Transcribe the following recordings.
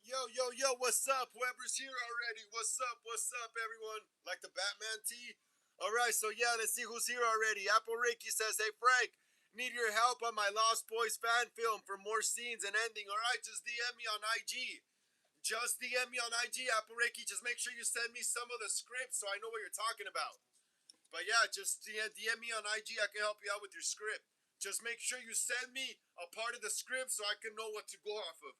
Yo, what's up? Whoever's here already. What's up, everyone? Like the Batman tee? Alright, so yeah, let's see who's here already. Apple Ricky says, hey Frank, need your help on my Lost Boys fan film for more scenes and ending. Alright, just DM me on IG. Just DM me on IG, Apple Ricky. Just make sure you send me some of the script so I know what you're talking about. But yeah, just DM me on IG. I can help you out with your script. Just make sure you send me a part of the script so I can know what to go off of.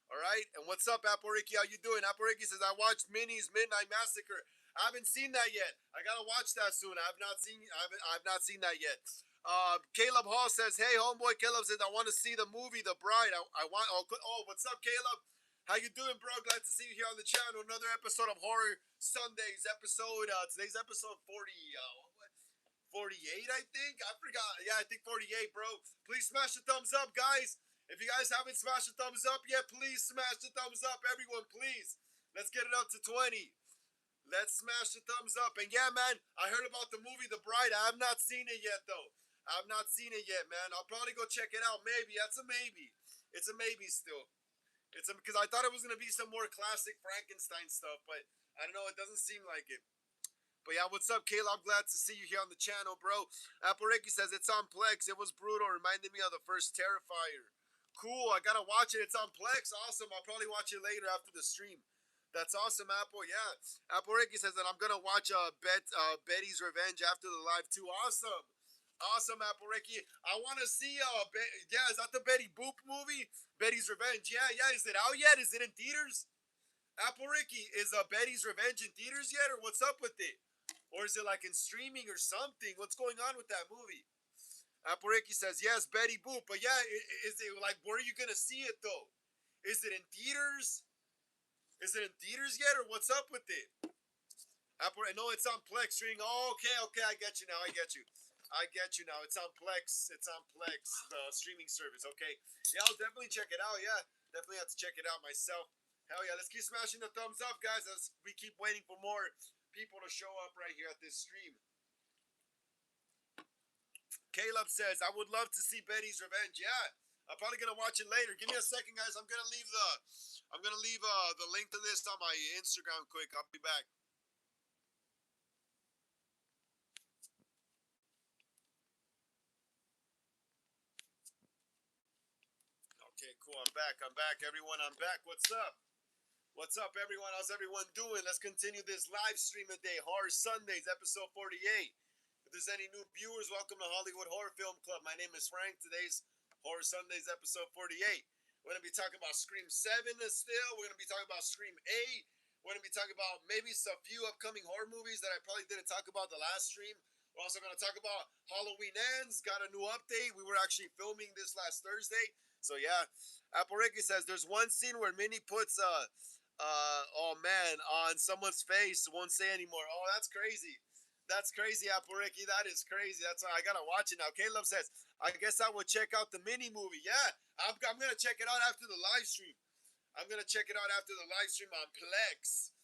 All right. And what's up, Apple Ricky? How you doing? Apple Ricky says I watched Minnie's Midnight Massacre. I haven't seen that yet. I gotta watch that soon. I've not seen that yet. Caleb Hall says, "Hey, homeboy." Caleb says, "I want to see the movie, The Bride. I want." What's up, Caleb? How you doing, bro? Glad to see you here on the channel. Another episode of Horror Sundays. Today's episode 48, I think. I forgot. Yeah, I think 48, bro. Please smash the thumbs up, guys. If you guys haven't smashed the thumbs up yet, please smash the thumbs up, everyone, please. Let's get it up to 20. Let's smash the thumbs up. And yeah, man, I heard about the movie The Bride. I have not seen it yet, though. I have not seen it yet, man. I'll probably go check it out. Maybe. That's a maybe. It's a maybe still. Because I thought it was gonna be some more classic Frankenstein stuff, but I don't know. It doesn't seem like it. But yeah, what's up, Kayla? I'm glad to see you here on the channel, bro. Apple Ricky says it's on Plex. It was brutal. Reminded me of the first Terrifier. Cool. I gotta watch it. It's on Plex. Awesome. I'll probably watch it later after the stream. That's awesome, Apple. Yeah. Apple Ricky says that I'm gonna watch Betty's Revenge after the live too. Awesome. Awesome, Apple Ricky. I want to see. Yeah, is that the Betty Boop movie? Betty's Revenge. Yeah. Is it out yet? Is it in theaters? Apple Ricky, is Betty's Revenge in theaters yet, or what's up with it? Or is it like in streaming or something? What's going on with that movie? Apple Ricky says, yes, Betty Boop. But yeah, is it like, where are you going to see it though? Is it in theaters? Is it in theaters yet or what's up with it? Apple, no, it's on Plex streaming. Oh, okay, I get you now. I get you now. It's on Plex. The streaming service. Okay. Yeah, I'll definitely check it out. Yeah, definitely have to check it out myself. Hell yeah, let's keep smashing the thumbs up, guys, as we keep waiting for more people to show up right here at this stream. Caleb says, I would love to see Betty's Revenge. Yeah, I'm probably gonna watch it later. Give me a second, guys. I'm gonna leave the link to this on my Instagram quick. I'll be back. Okay, cool. I'm back, everyone. I'm back. What's up? What's up, everyone? How's everyone doing? Let's continue this live stream today. Horror Sundays, episode 48. If there's any new viewers, welcome to Hollywood Horror Film Club. My name is Frank. Today's Horror Sundays, episode 48. We're going to be talking about Scream 7 still. We're going to be talking about Scream 8. We're going to be talking about maybe a few upcoming horror movies that I probably didn't talk about the last stream. We're also going to talk about Halloween Ends. Got a new update. We were actually filming this last Thursday. So yeah, Apple Ricky says there's one scene where Minnie puts oh man, on someone's face. Won't say anymore. Oh, that's crazy. That's crazy, Apple Ricky. That is crazy. That's why I gotta watch it now. Caleb says, I guess I would check out the mini movie. Yeah, I'm gonna check it out after the live stream. I'm gonna check it out after the live stream on Plex.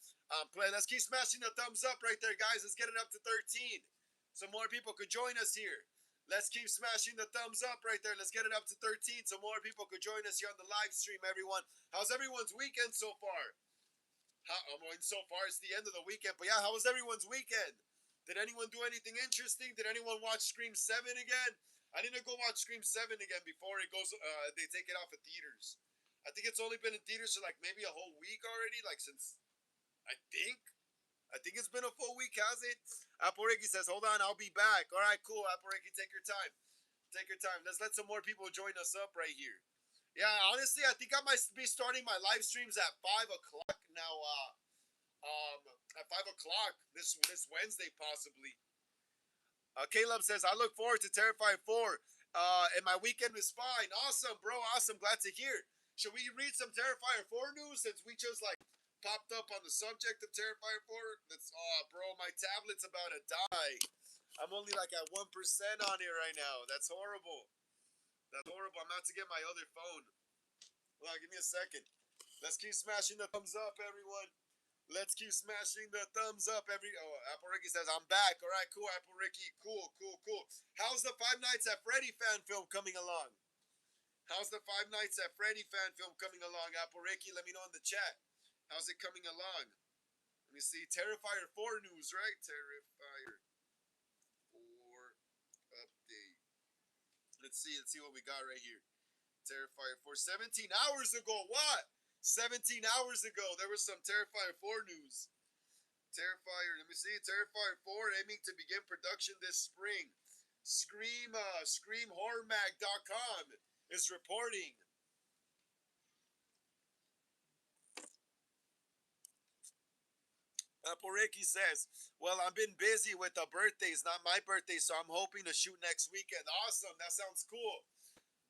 Let's keep smashing the thumbs up right there, guys. Let's get it up to 13, so more people could join us here. Let's keep smashing the thumbs up right there. Let's get it up to 13 so more people could join us here on the live stream, everyone. How's everyone's weekend so far? So far, it's the end of the weekend. But yeah, how was everyone's weekend? Did anyone do anything interesting? Did anyone watch Scream 7 again? I need to go watch Scream 7 again before it goes. They take it off of theaters. I think it's only been in theaters for like maybe a whole week already. Like since I think. I think it's been a full week, has it? Apple Ricky says, hold on, I'll be back. All right, cool. Apple Ricky, take your time. Take your time. Let's let some more people join us up right here. Yeah, honestly, I think I might be starting my live streams at 5 o'clock now. At 5 o'clock this Wednesday, possibly. Caleb says, I look forward to Terrifier 4. And my weekend was fine. Awesome, bro. Awesome. Glad to hear. Should we read some Terrifier 4 news since we just like popped up on the subject of Terrifier 4? That's bro, my tablet's about to die. I'm only like at 1% on it right now. That's horrible. That's horrible. I'm about to get my other phone. Hold on, give me a second. Let's keep smashing the thumbs up, everyone. Let's keep smashing the thumbs up. Apple Ricky says, I'm back. All right, cool, Apple Ricky. Cool. How's the Five Nights at Freddy fan film coming along? How's the Five Nights at Freddy fan film coming along? Apple Ricky, let me know in the chat. How's it coming along? Let me see. Terrifier 4 news, right? Terrifier 4 update. Let's see what we got right here. Terrifier 4. 17 hours ago. What? 17 hours ago, there was some Terrifier 4 news. Terrifier, let me see. Terrifier 4 aiming to begin production this spring. ScreamHorrorMag.com is reporting. Ricky says, well, I've been busy with the birthdays, not my birthday, so I'm hoping to shoot next weekend. Awesome. That sounds cool.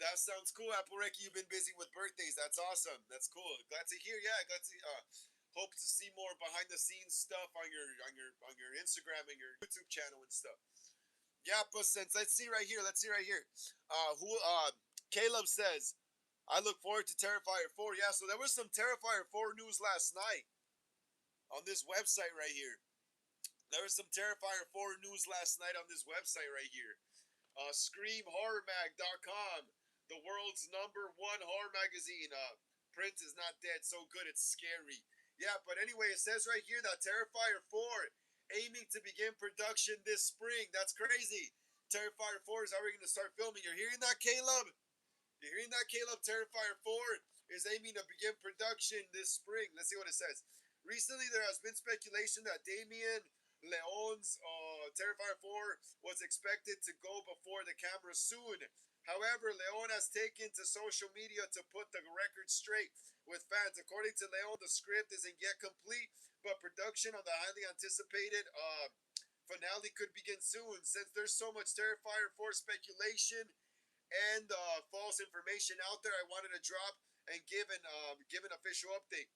That sounds cool, Ricky. You've been busy with birthdays. That's awesome. That's cool. Glad to hear. Yeah, glad to hope to see more behind the scenes stuff on your Instagram and your YouTube channel and stuff. Yeah, but since let's see right here. Who Caleb says, I look forward to Terrifier 4. Yeah, so there was some Terrifier 4 news last night on this website right here. There was some Terrifier 4 news last night on this website right here. ScreamHorrorMag.com, the world's #1 horror magazine. Print is not dead, so good it's scary. Yeah, but anyway, it says right here that Terrifier 4 aiming to begin production this spring. That's crazy. Terrifier 4 is already going to start filming. You're hearing that, Caleb? You're hearing that, Caleb? Terrifier 4 is aiming to begin production this spring. Let's see what it says. Recently, there has been speculation that Damien Leon's Terrifier 4 was expected to go before the camera soon. However, Leon has taken to social media to put the record straight with fans. According to Leon, the script isn't yet complete, but production on the highly anticipated finale could begin soon. Since there's so much Terrifier 4 speculation and false information out there, I wanted to drop and give an official update.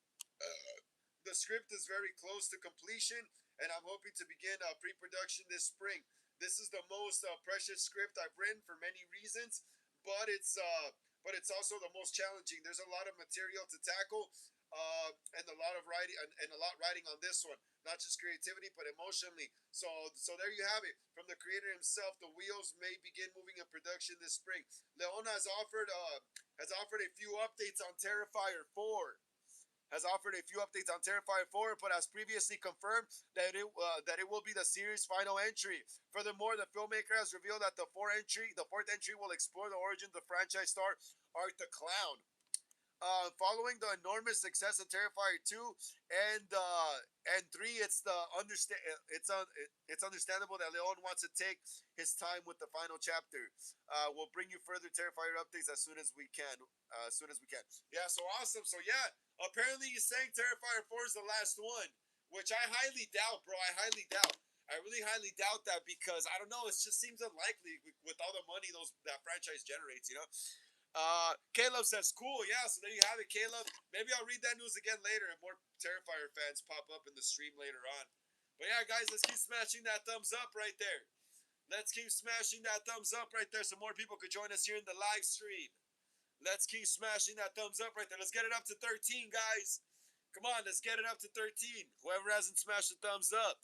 The script is very close to completion, and I'm hoping to begin pre-production this spring. This is the most precious script I've written for many reasons, but it's also the most challenging. There's a lot of material to tackle, and a lot of writing and a lot writing on this one. Not just creativity, but emotionally. So there you have it. From the creator himself, the wheels may begin moving in production this spring. Leon has offered a few updates on Terrifier 4. Has offered a few updates on Terrifier 4, but has previously confirmed that it will be the series' final entry. Furthermore, the filmmaker has revealed that the fourth entry will explore the origins of franchise star Art the Clown. Following the enormous success of Terrifier 2 and 3, it's understandable that Leon wants to take his time with the final chapter. We'll bring you further Terrifier updates as soon as we can. Yeah, so awesome. So yeah, apparently he's saying Terrifier 4 is the last one, which I highly doubt, bro. I really highly doubt that because I don't know. It just seems unlikely with all the money that franchise generates. Caleb says, cool, yeah, so there you have it, Caleb. Maybe I'll read that news again later if more Terrifier fans pop up in the stream later on. But yeah, guys, let's keep smashing that thumbs up right there. Let's keep smashing that thumbs up right there so more people could join us here in the live stream. Let's keep smashing that thumbs up right there. Let's get it up to 13, guys. Come on, let's get it up to 13. Whoever hasn't smashed the thumbs up.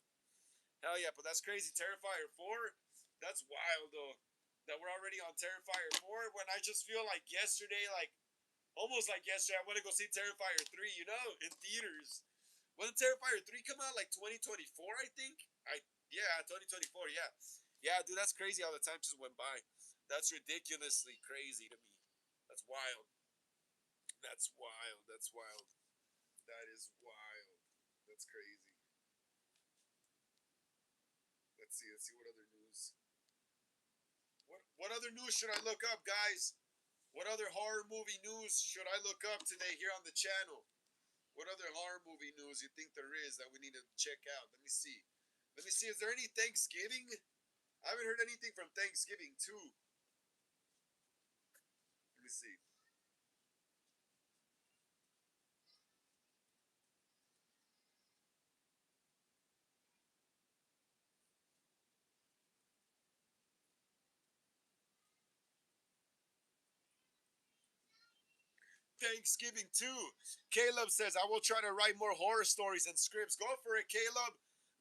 Hell yeah, but that's crazy. Terrifier 4? That's wild, though. That we're already on Terrifier 4 when I just feel like yesterday, almost like yesterday, I want to go see Terrifier 3, in theaters. When did Terrifier 3 come out? Like 2024, I think? Yeah, 2024, yeah. Yeah, dude, that's crazy how the time just went by. That's ridiculously crazy to me. That's wild. That's wild. That's wild. That is wild. That's crazy. Let's see what other news. What other news should I look up, guys? What other horror movie news should I look up today here on the channel? What other horror movie news you think there is that we need to check out? Let me see. Is there any Thanksgiving? I haven't heard anything from Thanksgiving too. Let me see. Thanksgiving too. Caleb says, I will try to write more horror stories and scripts. Go for it, Caleb.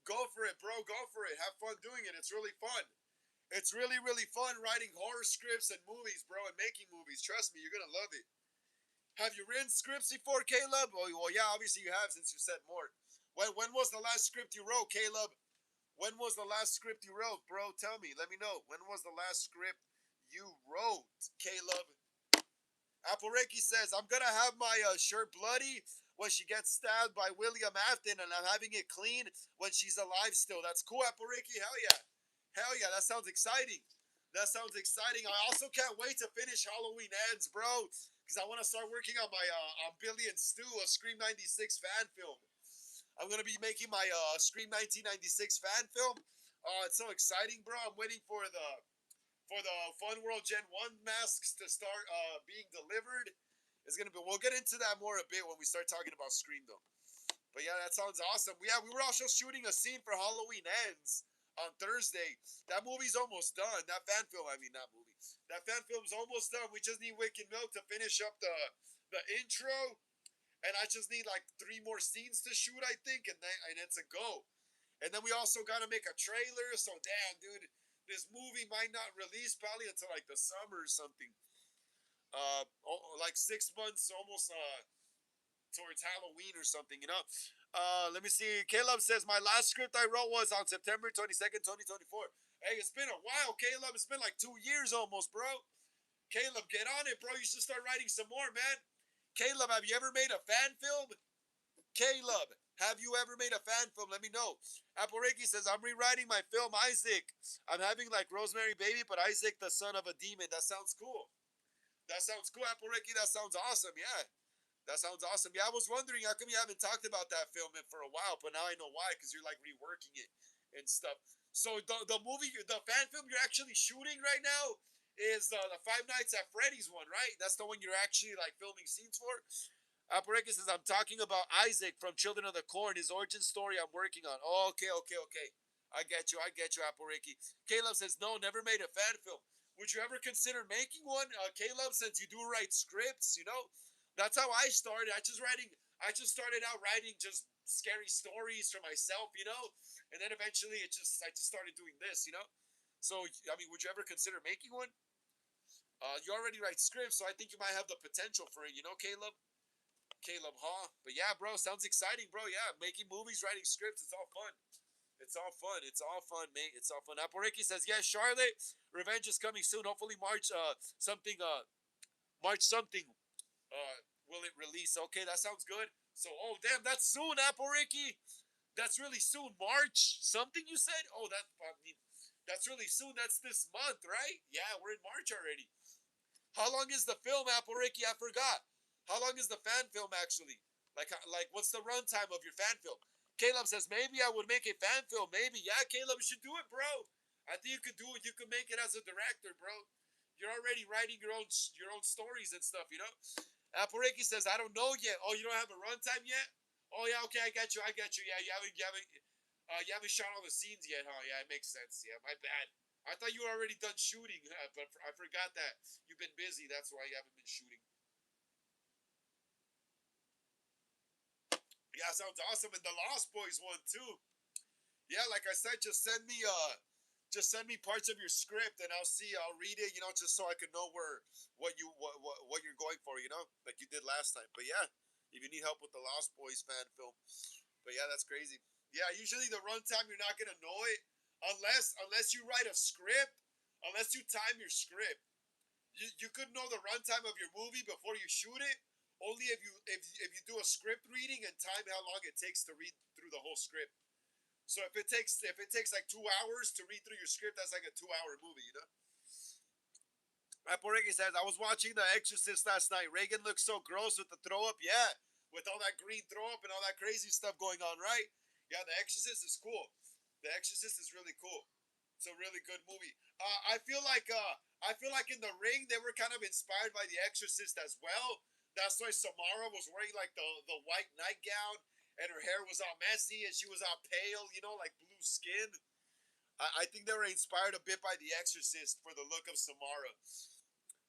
Go for it, bro. Go for it. Have fun doing it. It's really fun. It's really, really fun writing horror scripts and movies, bro, and making movies. Trust me, you're gonna love it. Have you written scripts before, Caleb? Well, yeah, obviously you have since you said more. When was the last script you wrote, Caleb? When was the last script you wrote, bro? Tell me. Let me know. When was the last script you wrote, Caleb? Reiki says, I'm going to have my shirt bloody when she gets stabbed by William Afton, and I'm having it clean when she's alive still. That's cool, Reiki. Hell yeah. Hell yeah. That sounds exciting. That sounds exciting. I also can't wait to finish Halloween Ends, bro, because I want to start working on my on Billy and Stu, a Scream 96 fan film. I'm gonna be making my Scream 1996 fan film. It's so exciting, bro. I'm waiting for the Fun World Gen 1 masks to start being delivered. It's gonna be. We'll get into that more a bit when we start talking about Scream, though. But yeah, that sounds awesome. Yeah, we were also shooting a scene for Halloween Ends on Thursday. That movie's almost done. That fan film, I mean, not movie. That fan film's almost done. We just need Wicked Milk to finish up the intro, and I just need like 3 more scenes to shoot, I think, and it's a go. And then we also got to make a trailer. So damn, dude, this movie might not release probably until like the summer or something. Like 6 months almost towards Halloween or something, you know. Let me see. Caleb says my last script I wrote was on September 22nd, 2024. Hey, it's been a while, Caleb. It's been like 2 years almost, bro. Caleb, get on it, bro. You should start writing some more, man. Caleb, have you ever made a fan film? Caleb, have you ever made a fan film? Let me know. Reiki says, I'm rewriting my film, Isaac. I'm having like Rosemary Baby, but Isaac, the son of a demon. That sounds cool. That sounds cool, Reiki. That sounds awesome. Yeah. That sounds awesome. Yeah, I was wondering how come you haven't talked about that film for a while, but now I know why, because you're like reworking it and stuff. So the movie, the fan film you're actually shooting right now is the Five Nights at Freddy's one, right? That's the one you're actually like filming scenes for. Apareki says, I'm talking about Isaac from Children of the Corn, his origin story I'm working on. Oh, okay, okay, okay. I get you, Apareki. Caleb says, no, never made a fan film. Would you ever consider making one, Caleb, since you do write scripts, you know? That's how I started. I just started out writing just scary stories for myself, you know? And then eventually I just started doing this, you know? So, I mean, would you ever consider making one? You already write scripts, so I think you might have the potential for it, you know, Caleb? Caleb Hall. But yeah, bro, sounds exciting, bro. Yeah, making movies, writing scripts, it's all fun. It's all fun. It's all fun, mate. It's all fun. Aporiki says, yeah, Charlotte, Revenge is coming soon. Hopefully March something, will it release? Okay, that sounds good. So, oh, damn, that's soon, Aporiki. That's really soon. March something, you said? Oh, I mean, that's really soon. That's this month, right? Yeah, we're in March already. How long is the film, Aporiki? I forgot. How long is the fan film actually? Like what's the runtime of your fan film? Caleb says maybe I would make a fan film. Maybe, yeah, Caleb, you should do it, bro. I think you could do it. You could make it as a director, bro. You're already writing your own stories and stuff, you know. Apareki says I don't know yet. Oh, you don't have a runtime yet? Oh yeah, okay, I got you. I got you. Yeah, you haven't shot all the scenes yet, huh? Yeah, it makes sense. Yeah, my bad. I thought you were already done shooting, but I forgot that you've been busy. That's why you haven't been shooting. Yeah, sounds awesome. And the Lost Boys one too. Yeah, like I said, just send me parts of your script and I'll read it, you know, just so I can know what you're going for, you know, like you did last time. But yeah, if you need help with the Lost Boys fan film. But yeah, that's crazy. Yeah, usually the runtime you're not gonna know it unless you write a script, unless you time your script. You could know the runtime of your movie before you shoot it. Only if you do a script reading and time how long it takes to read through the whole script. So if it takes like 2 hours to read through your script, that's like a 2 hour movie, you know. Poregi says I was watching The Exorcist last night. Reagan looks so gross with the throw up. Yeah, with all that green throw up and all that crazy stuff going on, right? Yeah, The Exorcist is cool. The Exorcist is really cool. It's a really good movie. I feel like in The Ring they were kind of inspired by The Exorcist as well. That's why Samara was wearing like the white nightgown and her hair was all messy and she was all pale, you know, like blue skin. I think they were inspired a bit by The Exorcist for the look of Samara.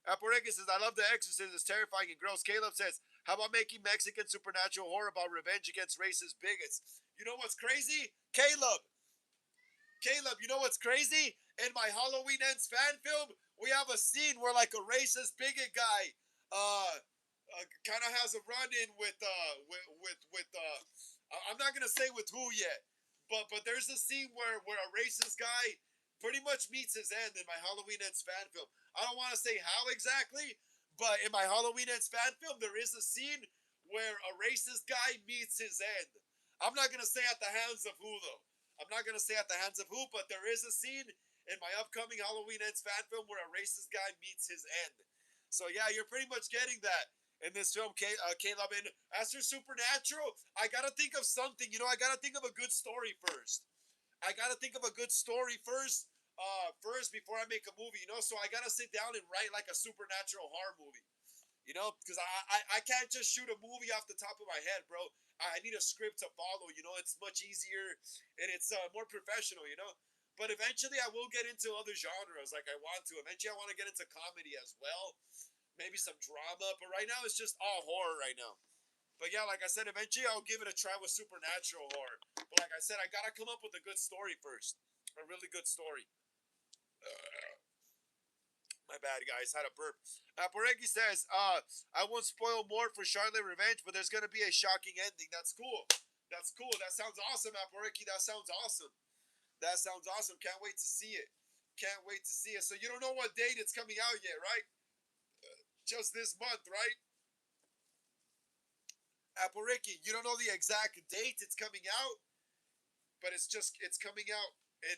Aporega says, I love The Exorcist. It's terrifying and gross. Caleb says, how about making Mexican supernatural horror about revenge against racist bigots? You know what's crazy? Caleb, you know what's crazy? In my Halloween Ends fan film, we have a scene where like a racist bigot guy kind of has a run-in with I'm not gonna say with who yet, but there's a scene where a racist guy pretty much meets his end in my Halloween Ends fan film. I don't want to say how exactly, but in my Halloween Ends fan film, there is a scene where a racist guy meets his end. I'm not gonna say at the hands of who though. I'm not gonna say at the hands of who, but there is a scene in my upcoming Halloween Ends fan film where a racist guy meets his end. So yeah, you're pretty much getting that in this film, Caleb. And as for Supernatural, I gotta think of something. You know, I gotta think of a good story first. I gotta think of a good story first. First before I make a movie, you know. So I gotta sit down and write like a supernatural horror movie. You know, because I can't just shoot a movie off the top of my head, bro. I need a script to follow. You know, it's much easier and it's more professional. You know, but eventually I will get into other genres like I want to. Eventually I want to get into comedy as well, maybe some drama. But right now it's just all horror right now. But yeah, like I said, eventually I'll give it a try with supernatural horror. But like I said, I gotta come up with a good story first, a really good story. My bad, guys. Had a burp. Poregi says, I won't spoil more for Charlotte Revenge, but there's going to be a shocking ending. That's cool. That's cool. That sounds awesome, Poregi. That sounds awesome. That sounds awesome. Can't wait to see it. Can't wait to see it. So you don't know what date it's coming out yet, right? Just this month, right? Poregi, you don't know the exact date it's coming out, but it's coming out in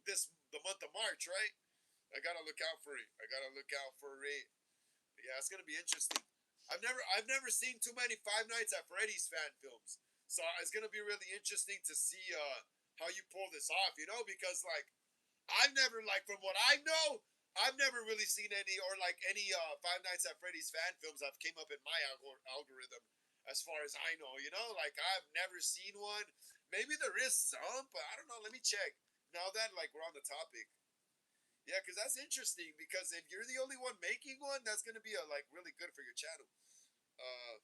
this the month of March, right? I gotta look out for it. I gotta look out for it. Yeah, it's gonna be interesting. I've never seen too many Five Nights at Freddy's fan films, so it's gonna be really interesting to see how you pull this off. You know, because like I've never like from what I know, I've never really seen any or like any Five Nights at Freddy's fan films that came up in my algorithm. As far as I know, you know, like I've never seen one. Maybe there is some, but I don't know. Let me check. Now that like we're on the topic, yeah, because that's interesting. Because if you're the only one making one, that's gonna be a like really good for your channel. Uh,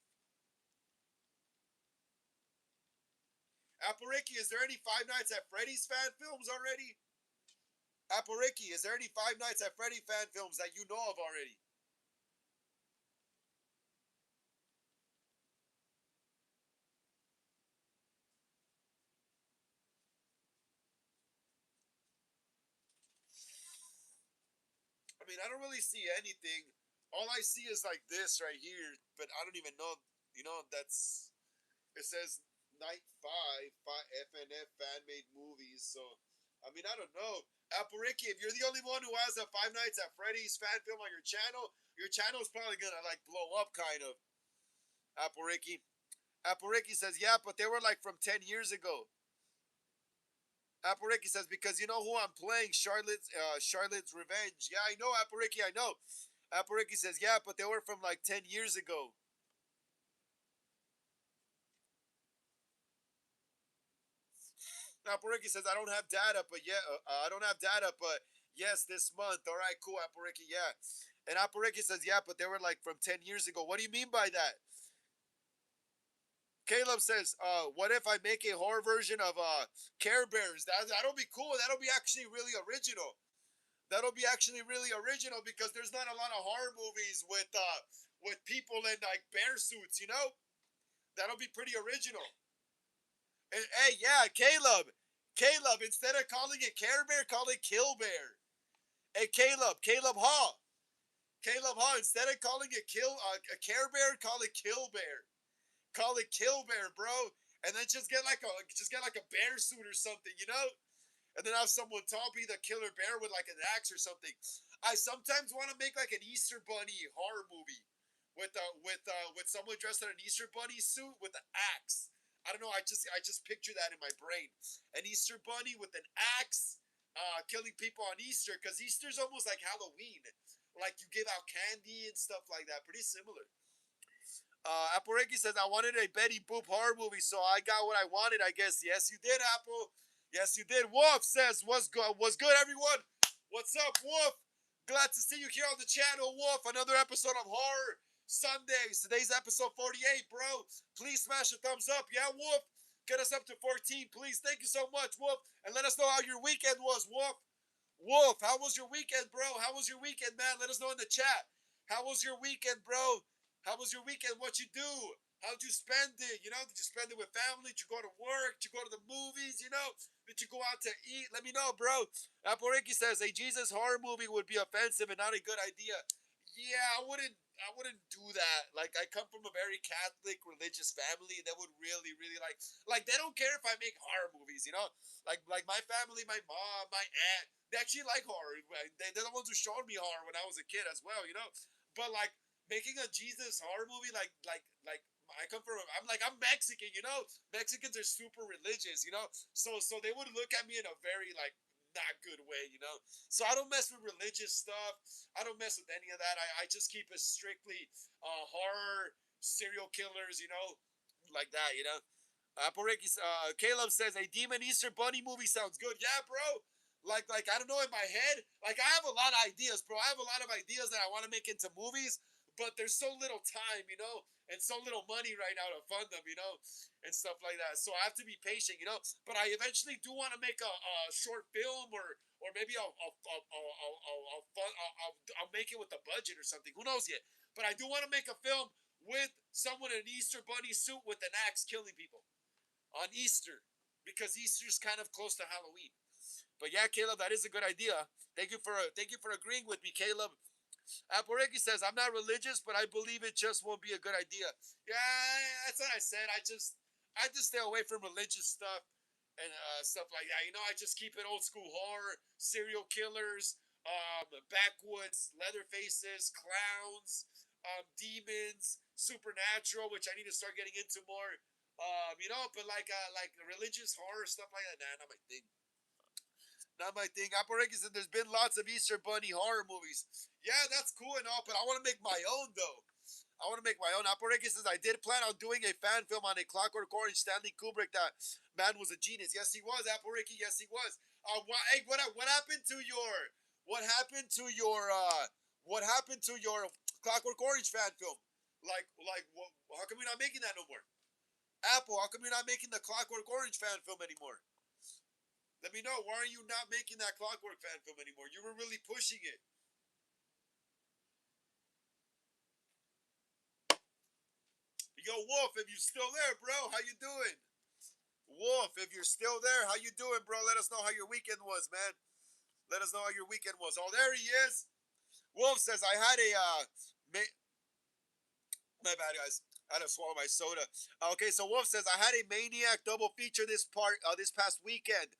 Apariki, is there any Five Nights at Freddy's fan films already? Apariki, is there any Five Nights at Freddy fan films that you know of already? I mean, I don't really see anything. All I see is like this right here, but I don't even know. You know, that's it says Night Five FNF fan made movies. So, I mean, I don't know. Apariki, if you're the only one who has a Five Nights at Freddy's fan film on your channel is probably gonna like blow up, kind of. Apariki. Apariki says, yeah, but they were like from 10 years ago. Apariki says, because you know who I'm playing, Charlotte's Revenge. Yeah, I know, Apariki, I know. Apariki says, yeah, but they were from like 10 years ago. Apariki says, I don't have data, but yeah, I don't have data, but yes, this month. All right, cool, Apariki, yeah. And Apariki says, yeah, but they were like from 10 years ago. What do you mean by that? Caleb says, what if I make a horror version of Care Bears? That'll be cool. That'll be actually really original. That'll be actually really original because there's not a lot of horror movies with people in like bear suits, you know? That'll be pretty original. And hey, yeah, Caleb. Caleb, instead of calling it Care Bear, call it Kill Bear. Hey, Caleb Hall. Caleb Hall, instead of calling it a Care Bear, call it Kill Bear. Call it Kill Bear, bro. And then just get like a bear suit or something, you know? And then have someone tall be the killer bear with like an axe or something. I sometimes want to make like an Easter Bunny horror movie with someone dressed in an Easter Bunny suit with an axe. I don't know. I just picture that in my brain. An Easter Bunny with an axe, killing people on Easter because Easter's almost like Halloween. Like you give out candy and stuff like that. Pretty similar. Apple says, I wanted a Betty Boop horror movie, so I got what I wanted, I guess. Yes, you did, Apple. Yes, you did. Wolf says, what's good? What's good, everyone? What's up, Wolf? Glad to see you here on the channel, Wolf. Another episode of Horror Sundays. Today's episode 48, bro. Please smash a thumbs up. Yeah, Wolf? Get us up to 14, please. Thank you so much, Wolf. And let us know how your weekend was, Wolf. Wolf, how was your weekend, bro? How was your weekend, man? Let us know in the chat. How was your weekend, bro? How was your weekend? What you do? How'd you spend it? You know, did you spend it with family? Did you go to work? Did you go to the movies? You know, did you go out to eat? Let me know, bro. Aporeki says a Jesus horror movie would be offensive and not a good idea. Yeah, I wouldn't do that. Like, I come from a very Catholic religious family that would really, really like they don't care if I make horror movies, you know? Like my family, my mom, my aunt, they actually like horror. They're the ones who showed me horror when I was a kid as well, you know? But like making a Jesus horror movie, like I come from, I'm Mexican, you know? Mexicans are super religious, you know? So they would look at me in a very like not good way, you know. So I don't mess with religious stuff. I don't mess with any of that. I just keep it strictly horror, serial killers, you know, like that, you know. Caleb says a Demon Easter Bunny movie sounds good. Yeah, bro. Like I don't know in my head. Like I have a lot of ideas, bro. I have a lot of ideas that I want to make into movies, but there's so little time, you know, and so little money right now to fund them, you know, and stuff like that. So I have to be patient, you know. But I eventually do want to make a short film or maybe I'll make it with a budget or something. Who knows yet? But I do want to make a film with someone in an Easter bunny suit with an axe killing people on Easter because Easter's kind of close to Halloween. But yeah, Caleb, that is a good idea. Thank you for agreeing with me, Caleb. Aporeki says I'm not religious, but I believe it just won't be a good idea. Yeah, that's what I said. I just stay away from religious stuff and stuff like that. You know, I just keep it old school horror, serial killers, backwoods, leather faces, clowns, demons, supernatural, which I need to start getting into more. You know, but like religious horror stuff like that, nah, not my thing. Not my thing. Aporeki said there's been lots of Easter Bunny horror movies. Yeah, that's cool and all, but I want to make my own though. I want to make my own. Aporeki says I did plan on doing a fan film on a Clockwork Orange Stanley Kubrick. That man was a genius. Yes, he was. Aporeki. Yes, he was. What happened to your what happened to your Clockwork Orange fan film? How come you're not making that no more? Apple, how come you're not making the Clockwork Orange fan film anymore? Let me know. Why are you not making that Clockwork fan film anymore? You were really pushing it. Yo, Wolf, if you still there, bro, how you doing? Wolf, if you're still there, how you doing, bro? Let us know how your weekend was, man. Let us know how your weekend was. Oh, there he is. Wolf says I had a my bad, guys. I had to swallow my soda. Okay, so Wolf says I had a Maniac double feature this past weekend.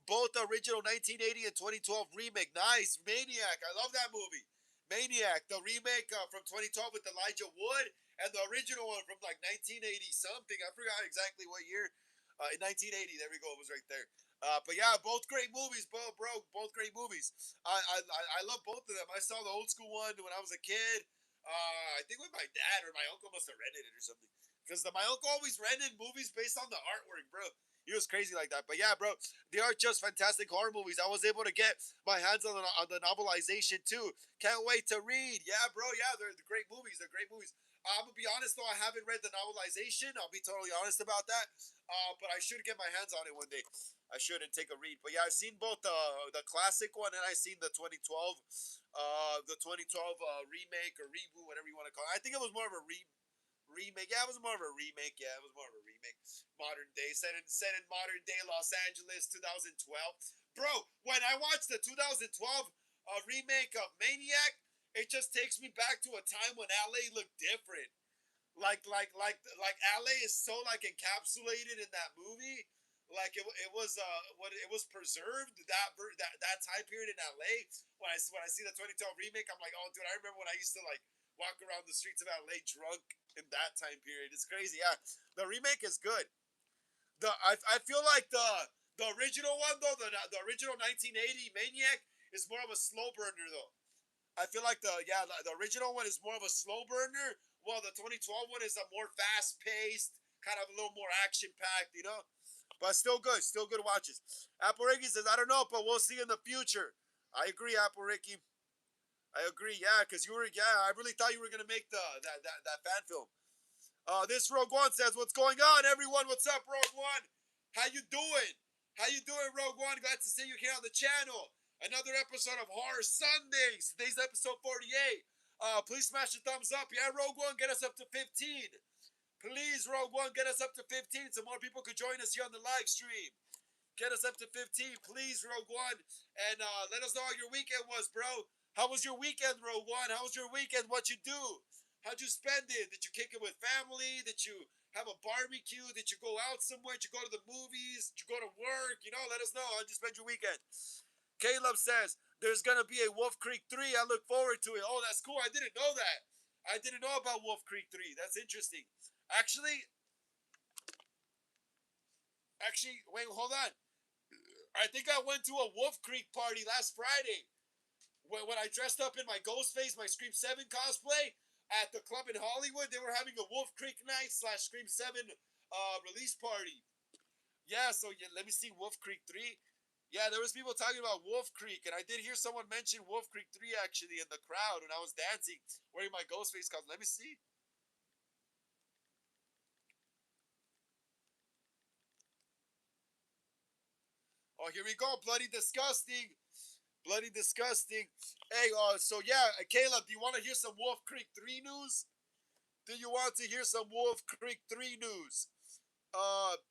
Both the original 1980 and 2012 remake. Nice, Maniac. I love that movie. Maniac, the remake from 2012 with Elijah Wood, and the original one from like 1980 something. I forgot exactly what year. In 1980, there we go. It was right there. But yeah, both great movies, bro. Both great movies. I love both of them. I saw the old school one when I was a kid. I think with my dad or my uncle must have rented it or something. Because my uncle always rented movies based on the artwork, bro. He was crazy like that. But yeah, bro, they are just fantastic horror movies. I was able to get my hands on the novelization too. Can't wait to read. Yeah, bro. Yeah, they're great movies. They're great movies. I'm gonna be honest though, I haven't read the novelization. I'll be totally honest about that. But I should get my hands on it one day. I should and take a read. But yeah, I've seen both the classic one and I've seen the 2012 remake or reboot, whatever you want to call it. I think it was more of a remake. Yeah, it was more of a remake. Yeah, it was more of a remake. Modern day, set in modern day Los Angeles, 2012. Bro, when I watched the 2012 remake of Maniac, it just takes me back to a time when LA looked different. Like LA is so like encapsulated in that movie. Like it was preserved that time period in LA. When I see the 2012 remake, I'm like, oh dude, I remember when I used to like walk around the streets of LA drunk in that time period. It's crazy. Yeah, the remake is good. I feel like the original one though, the original 1980 Maniac is more of a slow burner though. I feel like the original one is more of a slow burner, while the 2012 one is a more fast paced, kind of a little more action packed, you know. But still good watches. Apple Ricky says I don't know, but we'll see in the future. I agree, Apple Ricky. I agree, yeah, because I really thought you were gonna make that fan film. This Rogue One says, "What's going on, everyone? What's up, Rogue One? How you doing? How you doing, Rogue One? Glad to see you here on the channel. Another episode of Horror Sundays. Today's episode 48. Please smash the thumbs up. Yeah, Rogue One, get us up to 15. Please, Rogue One, get us up to 15 so more people could join us here on the live stream. Get us up to 15, please, Rogue One. And let us know how your weekend was, bro. How was your weekend, Rogue One? How was your weekend? What you do? How'd you spend it? Did you kick it with family? Did you have a barbecue? Did you go out somewhere? Did you go to the movies? Did you go to work? You know, let us know. How'd you spend your weekend? Caleb says, there's going to be a Wolf Creek 3. I look forward to it. Oh, that's cool. I didn't know that. I didn't know about Wolf Creek 3. That's interesting. Actually, wait, hold on. I think I went to a Wolf Creek party last Friday when I dressed up in my Ghostface, my Scream 7 cosplay at the club in Hollywood. They were having a Wolf Creek night / Scream 7 release party. Yeah, so yeah, let me see Wolf Creek 3. Yeah, there was people talking about Wolf Creek, and I did hear someone mention Wolf Creek 3 actually in the crowd when I was dancing wearing my Ghostface costume. Let me see. Oh, here we go. Bloody disgusting. Bloody disgusting. Hey, so yeah, Caleb, do you want to hear some Wolf Creek 3 news? Do you want to hear some Wolf Creek 3 news? Uh,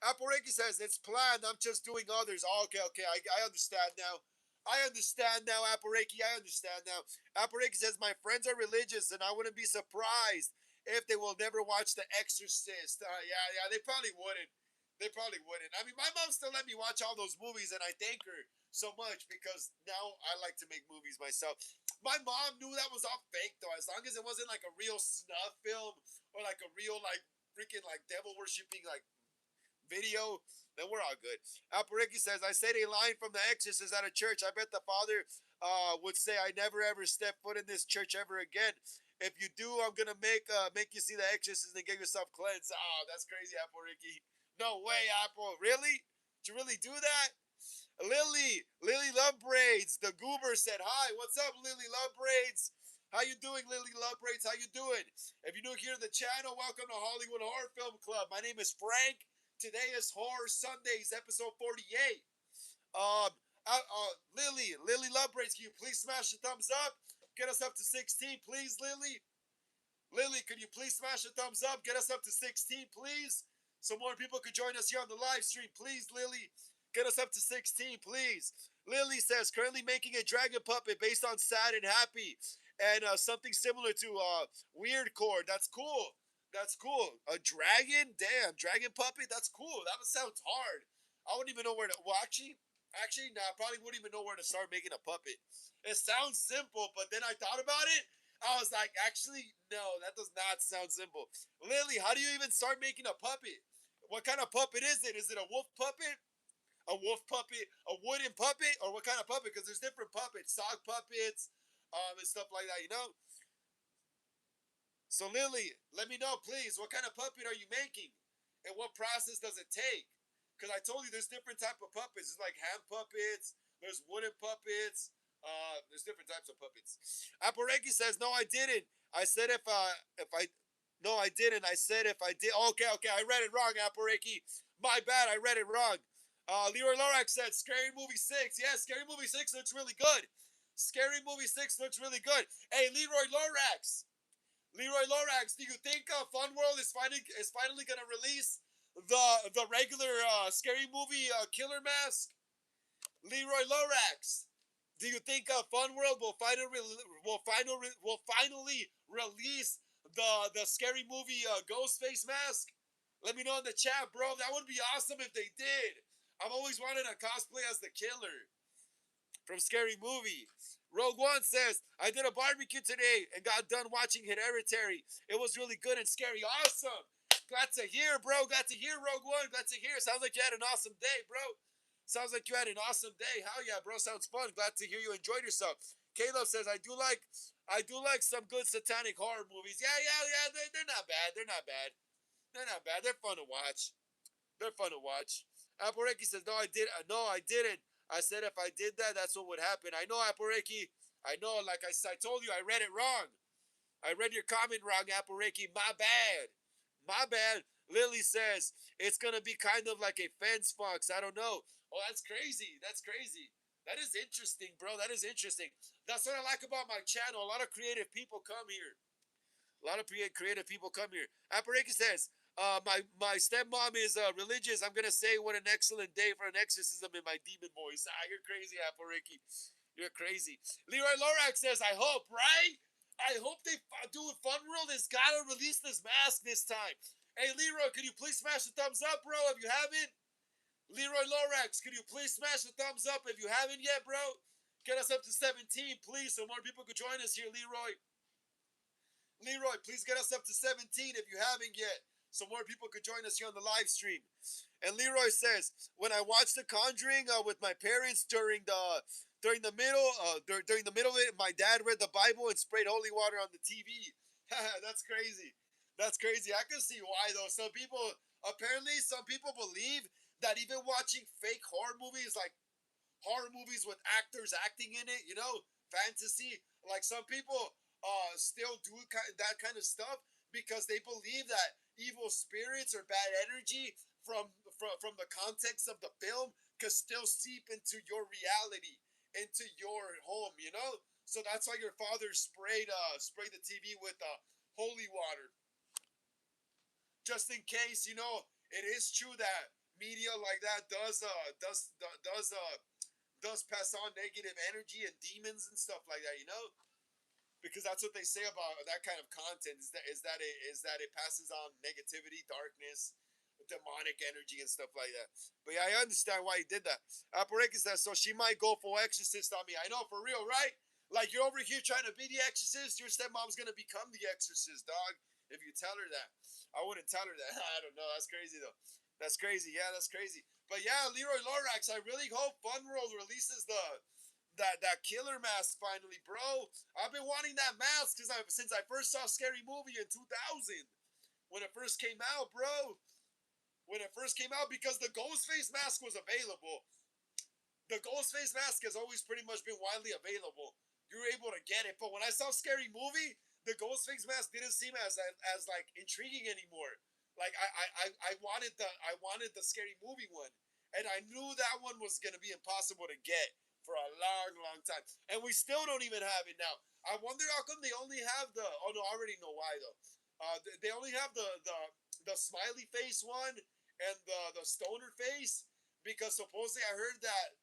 Apareki says, it's planned. I'm just doing others. Oh, okay. I understand now. I understand now, Apareki. I understand now. Apareki says, my friends are religious, and I wouldn't be surprised if they will never watch The Exorcist. Yeah, they probably wouldn't. They probably wouldn't. I mean, my mom still let me watch all those movies, and I thank her so much because now I like to make movies myself. My mom knew that was all fake, though, as long as it wasn't like a real snuff film or like a real, like, freaking, like, devil worshipping, like, video, then we're all good. Apariki says, I said a line from The Exorcist at a church. I bet the father would say, I never ever step foot in this church ever again. If you do, I'm gonna make you see The Exorcist and get yourself cleansed. Oh, that's crazy, Apariki. No way, Apple. Really? Did you really do that? Lily Love Braids. The Goober said, hi, what's up, Lily Love Braids? How you doing, Lily Love Braids? How you doing? If you're new here to the channel, welcome to Hollywood Horror Film Club. My name is Frank. Today is Horror Sundays, episode 48. Lily Love Braids, can you please smash the thumbs up? Get us up to 16, please, Lily. Lily, could you please smash the thumbs up? Get us up to 16, please. So more people could join us here on the live stream. Please, Lily, get us up to 16, please. Lily says, currently making a dragon puppet based on Sad and Happy and something similar to Weird Cord. That's cool. That's cool. A dragon? Damn, dragon puppet? That's cool. That sounds hard. I wouldn't even know where to. Well, actually, no, I probably wouldn't even know where to start making a puppet. It sounds simple, but then I thought about it. I was like, actually, no, that does not sound simple. Lily, how do you even start making a puppet? What kind of puppet is it? Is it a wolf puppet? A wolf puppet? A wooden puppet? Or what kind of puppet? Because there's different puppets, sock puppets, and stuff like that, you know? So, Lily, let me know, please. What kind of puppet are you making? And what process does it take? Because I told you there's different type of puppets. There's like hand puppets. There's wooden puppets. There's different types of puppets. Apareki says, "No, I didn't. I said if I, no, I didn't. I said if I did. Okay, I read it wrong, Apareki. My bad. I read it wrong. Leroy Lorax said, Scary Movie 6. Yeah, Scary Movie 6 looks really good. Scary Movie 6 looks really good. Hey, Leroy Lorax. Leroy Lorax, do you think Fun World is finally gonna release the regular Scary Movie Killer Mask? Leroy Lorax, do you think Fun World will finally release the Scary Movie Ghostface mask? Let me know in the chat, bro. That would be awesome if they did. I've always wanted a cosplay as the killer from Scary Movie. Rogue One says, I did a barbecue today and got done watching Hereditary. It was really good and scary. Awesome. Glad to hear, bro. Glad to hear, Rogue One. Glad to hear. Sounds like you had an awesome day, bro. Sounds like you had an awesome day. Hell yeah, bro. Sounds fun. Glad to hear you enjoyed yourself. Caleb says, I do like some good satanic horror movies. Yeah. They're not bad. They're not bad. They're not bad. They're fun to watch. They're fun to watch. Apareki says, no, I did. No, I didn't. I said if I did that, that's what would happen. I know, Apareki. I know. Like I told you, I read it wrong. I read your comment wrong, Apareki. My bad. My bad. Lily says it's gonna be kind of like a fence fox. I don't know. Oh, that's crazy. That's crazy. That is interesting, bro. That is interesting. That's what I like about my channel. A lot of creative people come here. A lot of creative people come here. Apareki says, my stepmom is religious. I'm gonna say what an excellent day for an exorcism in my demon voice. Ah, you're crazy, Apareki. You're crazy. Leroy Lorax says, I hope, right? I hope they do it. Fun World has gotta release this mask this time. Hey, Leroy, could you please smash the thumbs up, bro? If you haven't, Leroy Lorax, could you please smash the thumbs up if you haven't yet, bro? Get us up to 17, please, so more people could join us here, Leroy. Leroy, please get us up to 17 if you haven't yet, so more people could join us here on the live stream. And Leroy says, when I watched The Conjuring with my parents during the middle during the middle of it, my dad read the Bible and sprayed holy water on the TV. That's crazy. That's crazy. I can see why though. Some people believe that even watching fake horror movies, like horror movies with actors acting in it, fantasy. Like some people still do that kind of stuff because they believe that evil spirits or bad energy from the context of the film could still seep into your reality, into your home. So that's why your father sprayed the TV with holy water, just in case. It is true that media like that does pass on negative energy and demons and stuff like that. Because that's what they say about that kind of content is that it passes on negativity, darkness, demonic energy and stuff like that. But yeah, I understand why he did that. Aparekis says, so she might go for exorcist on me. I know, for real, right? Like, you're over here trying to be the exorcist, your stepmom's gonna become the exorcist, dog. If you tell her that. I wouldn't tell her that. I don't know. That's crazy though. That's crazy. Yeah, that's crazy. But yeah, Leroy Lorax, I really hope Fun World releases that killer mask finally, bro. I've been wanting that mask since I first saw Scary Movie in 2000 when it first came out, bro. When it first came out, because the Ghostface mask was available. The Ghostface mask has always pretty much been widely available. You were able to get it, but when I saw Scary Movie, the Ghostface mask didn't seem as like intriguing anymore. Like I wanted the Scary Movie one, and I knew that one was gonna be impossible to get for a long, long time, and we still don't even have it now. I wonder how come they only have the. Oh no, I already know why though. They only have the smiley face one and the stoner face, because supposedly I heard that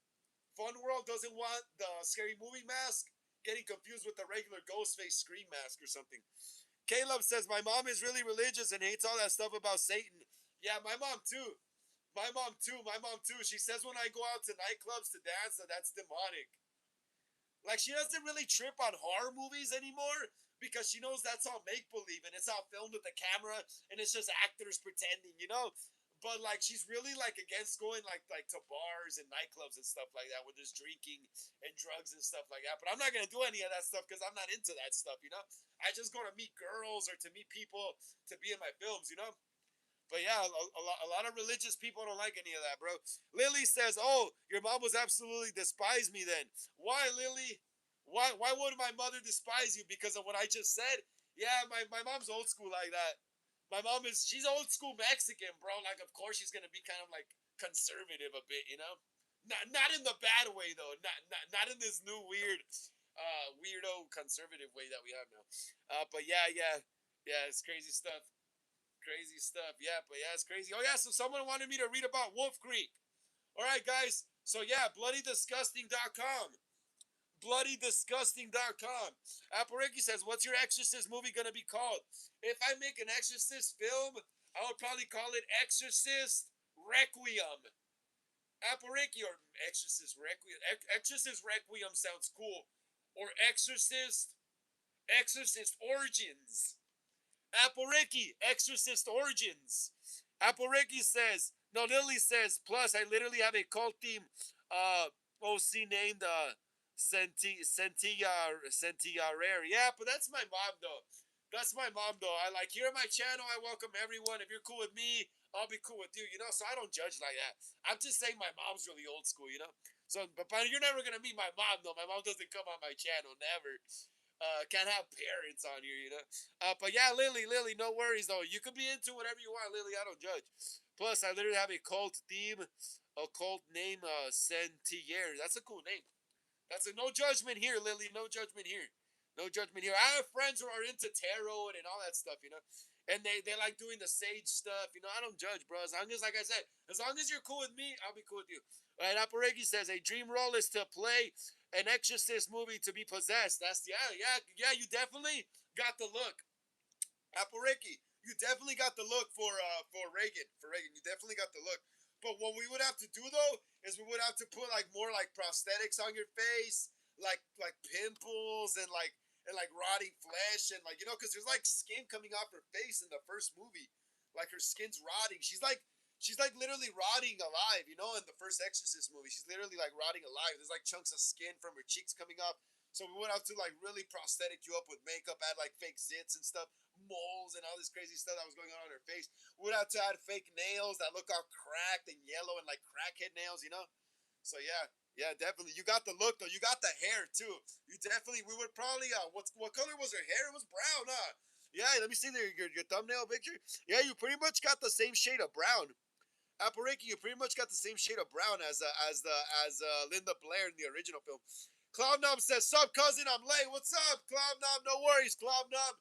Fun World doesn't want the Scary Movie mask getting confused with the regular Ghostface Scream mask or something. Caleb says, my mom is really religious and hates all that stuff about Satan. Yeah, my mom too. My mom too. My mom too. She says when I go out to nightclubs to dance that's demonic. Like, she doesn't really trip on horror movies anymore because she knows that's all make believe and it's all filmed with the camera and it's just actors pretending. But like, she's really like against going like to bars and nightclubs and stuff like that where there's drinking and drugs and stuff like that. But I'm not gonna do any of that stuff because I'm not into that stuff. I just go to meet girls or to meet people to be in my films. But yeah, a lot of religious people don't like any of that, bro. Lily says, "Oh, your mom was absolutely despise me then. Why, Lily? Why would my mother despise you because of what I just said? Yeah, my mom's old school like that. She's old school Mexican, bro. Like, of course she's gonna be kind of like conservative a bit. Not in the bad way though. Not in this new weirdo conservative way that we have now. But yeah, it's crazy stuff. Crazy stuff. Yeah, but yeah, it's crazy. Oh yeah, so someone wanted me to read about Wolf Creek. All right, guys. So yeah, bloodydisgusting.com. Bloodydisgusting.com. Apareki says, what's your Exorcist movie going to be called? If I make an Exorcist film, I would probably call it Exorcist Requiem. Apareki, or Exorcist Requiem. Exorcist Requiem sounds cool. Or Exorcist Origins. Apareki, Exorcist Origins. Apareki says, no, Lily says, plus I literally have a cult theme OC named Sentilla Rare. Yeah, but that's my mom though. That's my mom though. I like, here on my channel, I welcome everyone. If you're cool with me, I'll be cool with you. So I don't judge like that. I'm just saying my mom's really old school. So, but you're never gonna meet my mom though. My mom doesn't come on my channel, never. Can't have parents on here. But yeah, Lily, no worries though. You could be into whatever you want, Lily. I don't judge. Plus, I literally have a cult theme, a cult name, Sentier. That's a cool name. That's a no judgment here, Lily. No judgment here. No judgment here. I have friends who are into tarot and all that stuff, you know. And they like doing the sage stuff, you know. I don't judge, bro. As long as, like I said, as long as you're cool with me, I'll be cool with you. All right, Aparegi says a dream role is to play an Exorcist movie to be possessed. That's yeah. You definitely got the look. Apareki, you definitely got the look for Reagan. For Reagan, you definitely got the look. But what we would have to do though is we would have to put like more like prosthetics on your face, like pimples and like rotting flesh and like you know because there's like skin coming off her face in the first movie, like her skin's rotting. She's like literally rotting alive, you know, in the first Exorcist movie. She's literally like rotting alive. There's like chunks of skin from her cheeks coming off. So we would have to like really prosthetic you up with makeup, add like fake zits and stuff, moles and all this crazy stuff that was going on her face. We would have to add fake nails that look all cracked and yellow and like crackhead nails, you know? So yeah, definitely. You got the look though. You got the hair too. You definitely. We would probably. What color was her hair? It was brown, huh? Yeah. Let me see your thumbnail picture. Yeah, you pretty much got the same shade of brown. Apareki, you pretty much got the same shade of brown as Linda Blair in the original film. Cloud Knob says, "Sup, cousin? I'm late. What's up, Cloud Knob? No worries, Cloud Knob.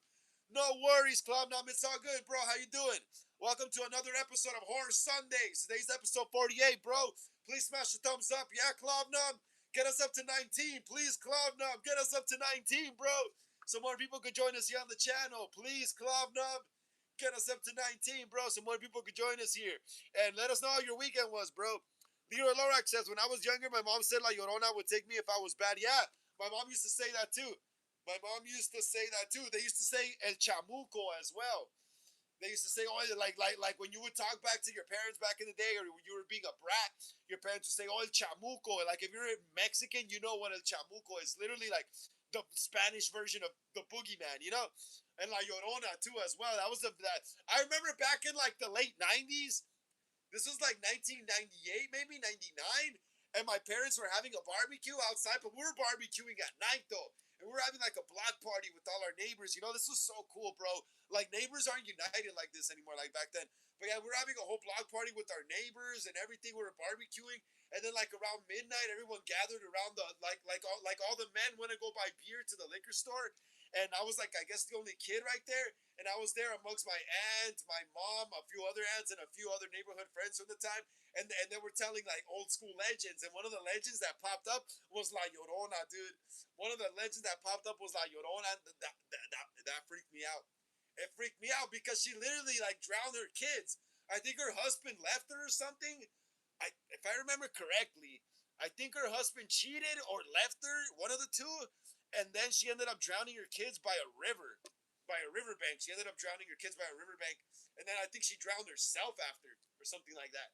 No worries, Cloud Knob. It's all good, bro. How you doing? Welcome to another episode of Horror Sundays. Today's episode 48, bro. Please smash the thumbs up. Yeah, Cloud Knob. Get us up to 19. Please, Cloud Knob. Get us up to 19, bro. So more people could join us here on the channel. Please, Cloud Knob. Get us up to 19, bro. So more people could join us here. And let us know how your weekend was, bro. Leroy Lorax says, when I was younger, my mom said La Llorona would take me if I was bad. Yeah, my mom used to say that too. My mom used to say that too. They used to say El Chamuco as well. They used to say, oh, like when you would talk back to your parents back in the day, or when you were being a brat, your parents would say, oh, El Chamuco. Like if you're Mexican, you know what El Chamuco is. Literally like the Spanish version of the boogeyman, you know? And La Llorona too as well. That was that. I remember back in like the late 90s, this was like 1998, maybe 99. And my parents were having a barbecue outside, but we were barbecuing at night though. And we were having like a block party with all our neighbors. You know, this was so cool, bro. Like neighbors aren't united like this anymore, like back then. But yeah, we were having a whole block party with our neighbors and everything. We were barbecuing. And then like around midnight, everyone gathered around the like all the men went to go buy beer to the liquor store. And I was like, I guess the only kid right there. And I was there amongst my aunt, my mom, a few other aunts, and a few other neighborhood friends from the time. And they were telling like old school legends. And one of the legends that popped up was La Llorona, dude. One of the legends that popped up was La Llorona. That freaked me out. It freaked me out because she literally like drowned her kids. I think her husband left her or something. If I remember correctly, I think her husband cheated or left her, one of the two, and then she ended up drowning her kids by a river, by a riverbank. She ended up drowning her kids by a riverbank, and then I think she drowned herself after or something like that.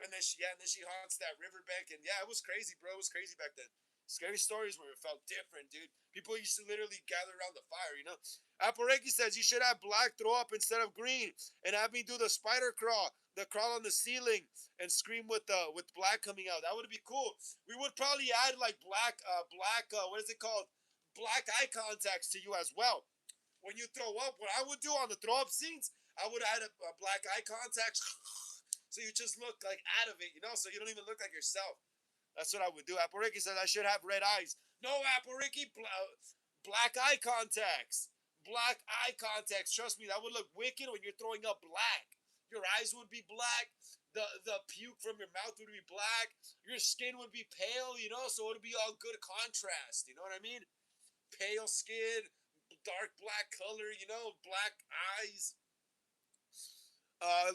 And then she haunts that riverbank, and yeah, it was crazy, bro. It was crazy back then. Scary stories where it felt different, dude. People used to literally gather around the fire, you know. Apareki says you should have black throw up instead of green, and have me do the spider crawl, the crawl on the ceiling, and scream with black coming out. That would be cool. We would probably add like what is it called? Black eye contacts to you as well. When you throw up, what I would do on the throw up scenes, I would add a black eye contact, so you just look like out of it, you know, so you don't even look like yourself. That's what I would do. Apariki says I should have red eyes. No, Apariki, black eye contacts. Black eye contacts. Trust me, that would look wicked when you're throwing up black. Your eyes would be black. The puke from your mouth would be black. Your skin would be pale, you know, so it would be all good contrast. You know what I mean? Pale skin, dark black color, you know, black eyes.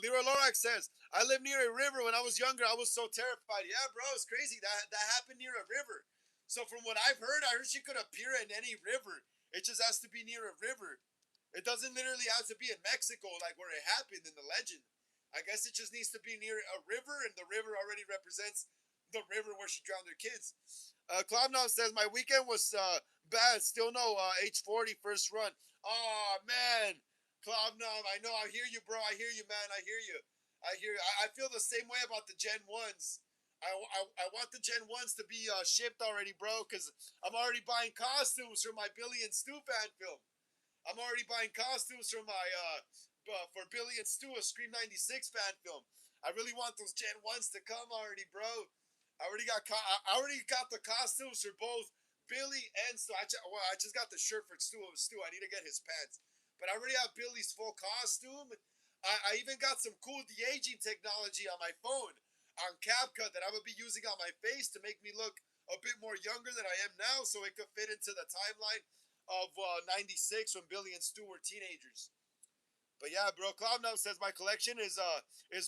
Leroy Lorax says, I lived near a river when I was younger. I was so terrified. Yeah, bro, it's crazy. That happened near a river. So from what I heard she could appear in any river. It just has to be near a river. It doesn't literally have to be in Mexico like where it happened in the legend. I guess it just needs to be near a river, and the river already represents the river where she drowned her kids. Cloudnow says, my weekend was bad. Still no H40 first run. Oh, man. Cloudnow, I know. I hear you, bro. I hear you, man. I hear you. I feel the same way about the Gen 1s. I want the Gen 1s to be shipped already, bro, because I'm already buying costumes for my Billy and Stu fan film. I'm already buying costumes for my for Billy and Stu, a Scream 96 fan film. I really want those Gen 1s to come already, bro. I already got the costumes for both Billy and Stu. I just got the shirt for Stu. I need to get his pants, but I already have Billy's full costume. I even got some cool de aging technology on my phone on CapCut that I would be using on my face to make me look a bit more younger than I am now, so it could fit into the timeline of '96 when Billy and Stu were teenagers. But yeah, bro, Cloudnum says my collection is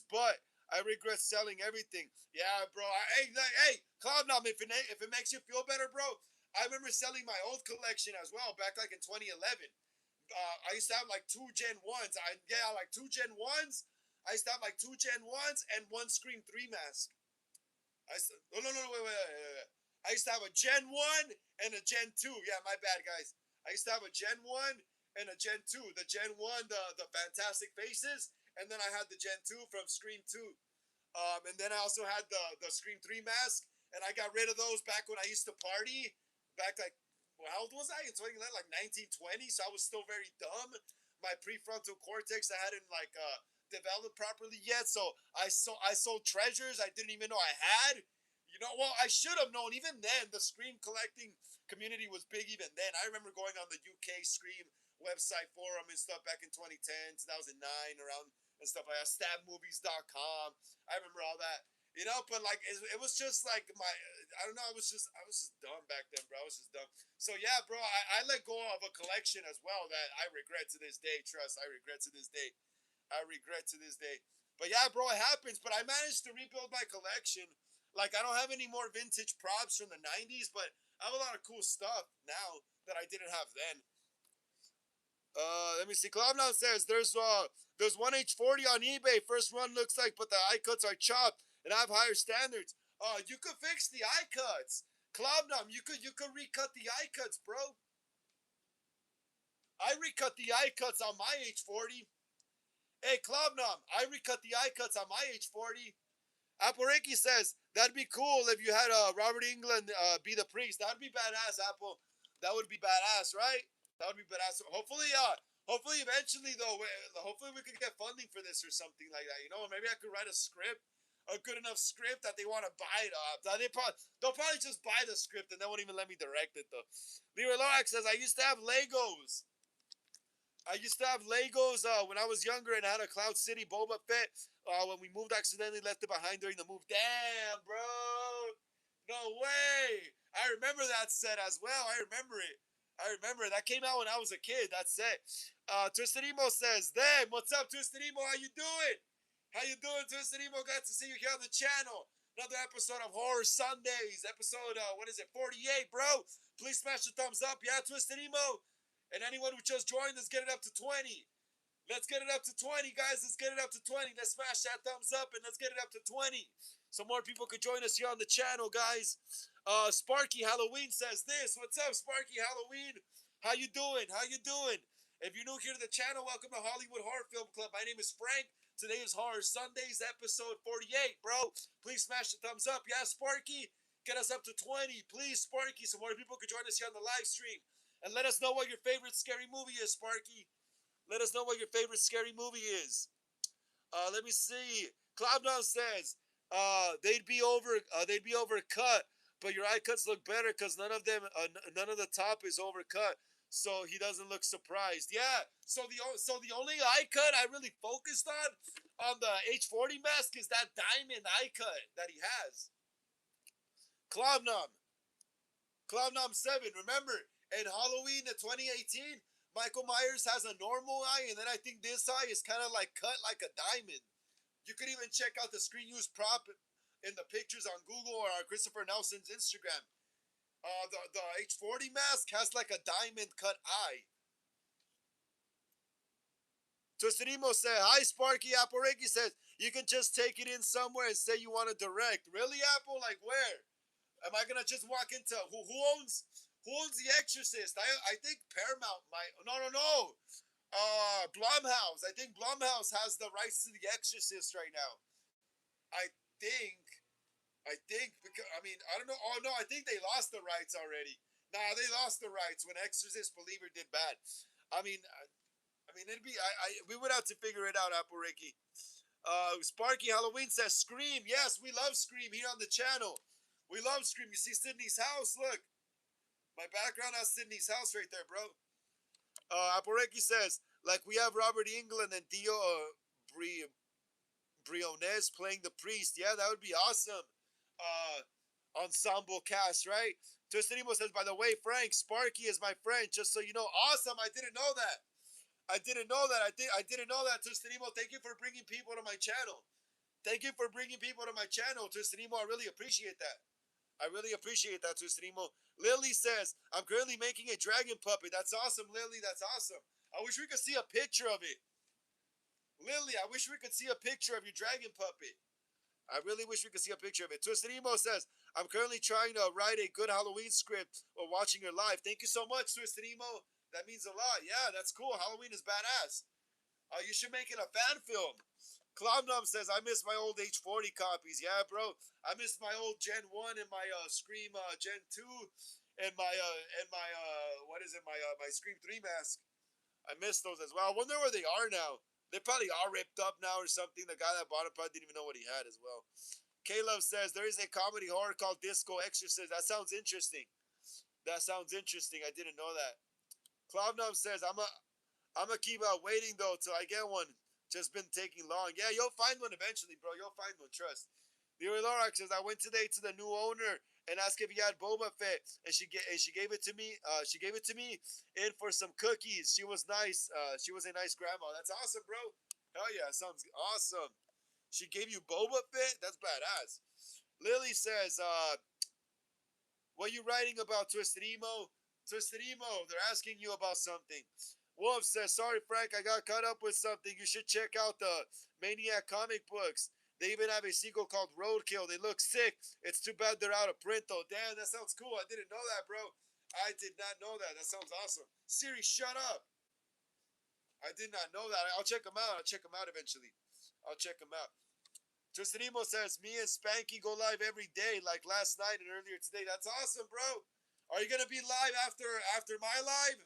butt. I regret selling everything. Yeah, bro. Hey, Cloudnum, if it makes you feel better, bro, I remember selling my old collection as well back like in 2011. I used to have like two Gen ones. Like two Gen ones. I used to have like two Gen ones and one Scream 3 mask. No, wait. I used to have a Gen 1 and a Gen 2. Yeah, my bad, guys. I used to have a Gen 1 and a Gen 2. The Gen 1, the Fantastic Faces, and then I had the Gen 2 from Scream 2. And then I also had the Scream 3 mask, and I got rid of those back when I used to party. Back like, well, how old was I? In 20, like 1920, so I was still very dumb. My prefrontal cortex I hadn't developed properly yet, so I sold treasures I didn't even know I had. You know, well, I should have known. Even then, the Scream collecting community was big. Even then, I remember going on the UK Scream website forum and stuff back in 2010, 2009, around and stuff like that. Stabmovies.com. I remember all that. You know, but like it was just like I don't know. I was just dumb back then, bro. I was just dumb. So yeah, bro. I let go of a collection as well that I regret to this day. Trust, I regret to this day. I regret to this day. But yeah, bro, it happens. But I managed to rebuild my collection. Like I don't have any more vintage props from the '90s, but I have a lot of cool stuff now that I didn't have then. Let me see. Cloudnow says there's one H40 on eBay. First run looks like, but the eye cuts are chopped and I have higher standards. You could fix the eye cuts. Cloudnow, you could recut the eye cuts, bro. I recut the eye cuts on my H40. Hey, Cloudnow, I recut the eye cuts on my H40. Apple Reiki says that'd be cool if you had Robert England be the priest. That'd be badass, Apple. That would be badass, right? That would be badass. Hopefully, eventually though, hopefully we could get funding for this or something like that. You know, maybe I could write a script, a good enough script that they want to buy it up. They'll probably just buy the script and they won't even let me direct it though. Leroy Lorax says I used to have Legos. I used to have Legos when I was younger and I had a Cloud City Boba Fett. When we moved, accidentally left it behind during the move. Damn, bro. No way. I remember that set as well. I remember it. That came out when I was a kid. That set. Twisted Emo says, "Damn, what's up, Twisted Emo? How you doing? How you doing, Twisted Emo? Glad to see you here on the channel. Another episode of Horror Sundays. Episode, what is it, 48, bro? Please smash the thumbs up. Yeah, Twisted Emo. And anyone who just joined, let's get it up to 20. Let's get it up to 20, guys. Let's get it up to 20. Let's smash that thumbs up and let's get it up to 20. So more people could join us here on the channel, guys. Sparky Halloween says this. What's up, Sparky Halloween? How you doing? How you doing? If you're new here to the channel, welcome to Hollywood Horror Film Club. My name is Frank. Today is Horror Sundays, episode 48, bro. Please smash the thumbs up. Yeah, Sparky, get us up to 20. Please, Sparky, so more people could join us here on the live stream. And let us know what your favorite scary movie is, Sparky. Let us know what your favorite scary movie is. Let me see. Cloudnow says they'd be overcut, but your eye cuts look better because none of the top is overcut, so he doesn't look surprised. Yeah. So the only eye cut I really focused on the H40 mask is that diamond eye cut that he has. Cloudnow. Cloudnom 7, remember, in Halloween of 2018, Michael Myers has a normal eye, and then I think this eye is kind of like cut like a diamond. You could even check out the screen use prop in the pictures on Google or on Christopher Nelson's Instagram. The H40 mask has like a diamond cut eye. Tosinimo said, "Hi, Sparky." Apple Reiki says, "You can just take it in somewhere and say you want to direct." Really, Apple? Like where? Am I gonna just walk into who owns The Exorcist? I think Paramount might. No. Blumhouse. I think Blumhouse has the rights to The Exorcist right now. I think. Because I don't know. Oh no, I think they lost the rights already. Nah, they lost the rights when Exorcist Believer did bad. I mean, it'd be. We would have to figure it out, Apple Ricky. Sparky Halloween says Scream. Yes, we love Scream here on the channel. We love Scream. You see Sydney's house? Look. My background has Sydney's house right there, bro. Aporeki says, like we have Robert England and Theo Briones playing the priest. Yeah, that would be awesome. Ensemble cast, right? Twistinimo says, by the way, Frank, Sparky is my friend, just so you know. Awesome. I didn't know that. I didn't know that. I didn't know that, Twistinimo. Thank you for bringing people to my channel. Thank you for bringing people to my channel, Twistinimo. I really appreciate that. I really appreciate that, Twistinimo. Lily says, I'm currently making a dragon puppet. That's awesome, Lily. That's awesome. I wish we could see a picture of it. Lily, I wish we could see a picture of your dragon puppet. I really wish we could see a picture of it. Twisted Emo says, I'm currently trying to write a good Halloween script while watching your live. Thank you so much, Twisted Emo. That means a lot. Yeah, that's cool. Halloween is badass. You should make it a fan film. Cloudnum says, I miss my old H40 copies. Yeah, bro. I miss my old Gen 1 and my Scream Gen 2 and my Scream 3 mask. I miss those as well. I wonder where they are now. They probably are ripped up now or something. The guy that bought it probably didn't even know what he had as well. Caleb says there is a comedy horror called Disco Exorcist. That sounds interesting. That sounds interesting. I didn't know that. Cloudnum says I'm a keep waiting though till I get one. Just been taking long. Yeah, you'll find one eventually, bro. You'll find one. Trust. Leroy Lorax says I went today to the new owner and asked if he had Boba Fett, and she gave it to me. She gave it to me in for some cookies. She was nice. She was a nice grandma. That's awesome, bro. Hell yeah, sounds awesome. She gave you Boba Fett. That's badass. Lily says, what are you writing about, Twisted Emo? Twisted Emo, they're asking you about something. Wolf says, sorry, Frank, I got caught up with something. You should check out the Maniac comic books. They even have a sequel called Roadkill. They look sick. It's too bad they're out of print, though. Damn, that sounds cool. I didn't know that, bro. I did not know that. That sounds awesome. Siri, shut up. I did not know that. I'll check them out. I'll check them out eventually. I'll check them out. Tristan Emo says, me and Spanky go live every day, like last night and earlier today. That's awesome, bro. Are you gonna be live after my live?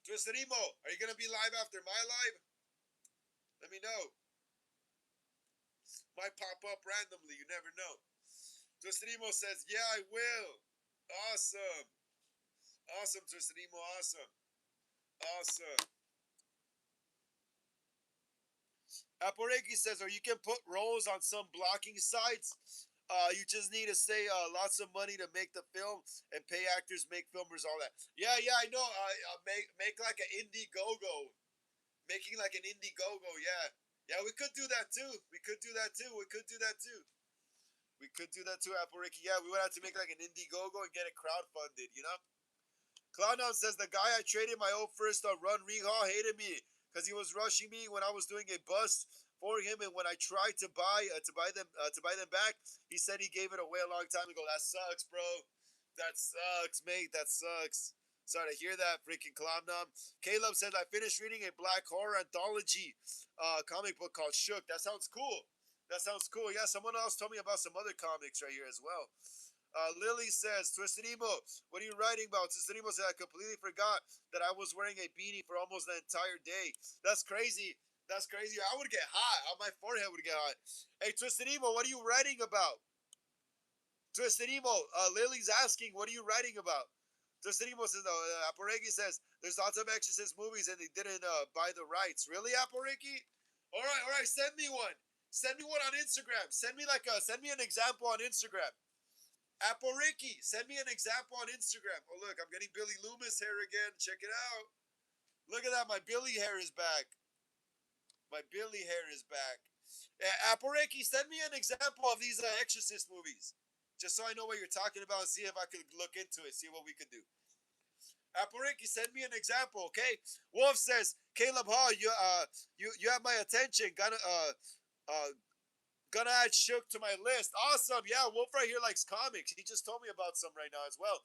Tristan Emo, are you gonna be live after my live? Let me know. Might pop up randomly. You never know. Tristan Emo says, yeah, I will. Awesome. Awesome, Tristan Emo. Awesome. Awesome. Aporeki says, or you can put rolls on some blocking sites. You just need to say lots of money to make the film and pay actors, make filmers, all that. Yeah, I know. Make like an Indiegogo. Making like an Indiegogo, yeah. Yeah, we could do that too. We could do that too. We could do that too. We could do that too, Aporeki. Yeah, we would have to make like an Indiegogo and get it crowdfunded, you know? Cloudon says the guy I traded my old first run rehaul hated me because he was rushing me when I was doing a bust for him, and when I tried to buy them back, he said he gave it away a long time ago. That sucks, bro. That sucks, mate. That sucks. Sorry to hear that, freaking Cloudnom. Caleb says I finished reading a black horror anthology comic book called Shook. That sounds cool. That sounds cool. Yeah, someone else told me about some other comics right here as well. Lily says, Twisted Emo, what are you writing about? Twisted Emo said, I completely forgot that I was wearing a beanie for almost the entire day. That's crazy. That's crazy. I would get hot. My forehead would get hot. Hey, Twisted Emo, what are you writing about? Twisted Emo, Lily's asking, what are you writing about? Twisted Emo says, Aporeki says, there's lots of Exorcist movies and they didn't buy the rights. Really, Aporeki? All right, send me one. Send me one on Instagram. Send me an example on Instagram. Aporiki, send me an example on Instagram. Oh, look, I'm getting Billy Loomis hair again. Check it out. Look at that. My Billy hair is back. My Billy hair is back. Aporiki, send me an example of these Exorcist movies. Just so I know what you're talking about and see if I could look into it, see what we could do. Aporiki, send me an example, okay? Wolf says, Caleb Hall, you have my attention. Gonna add Shook to my list. Awesome. Yeah, Wolf right here likes comics. He just told me about some right now as well.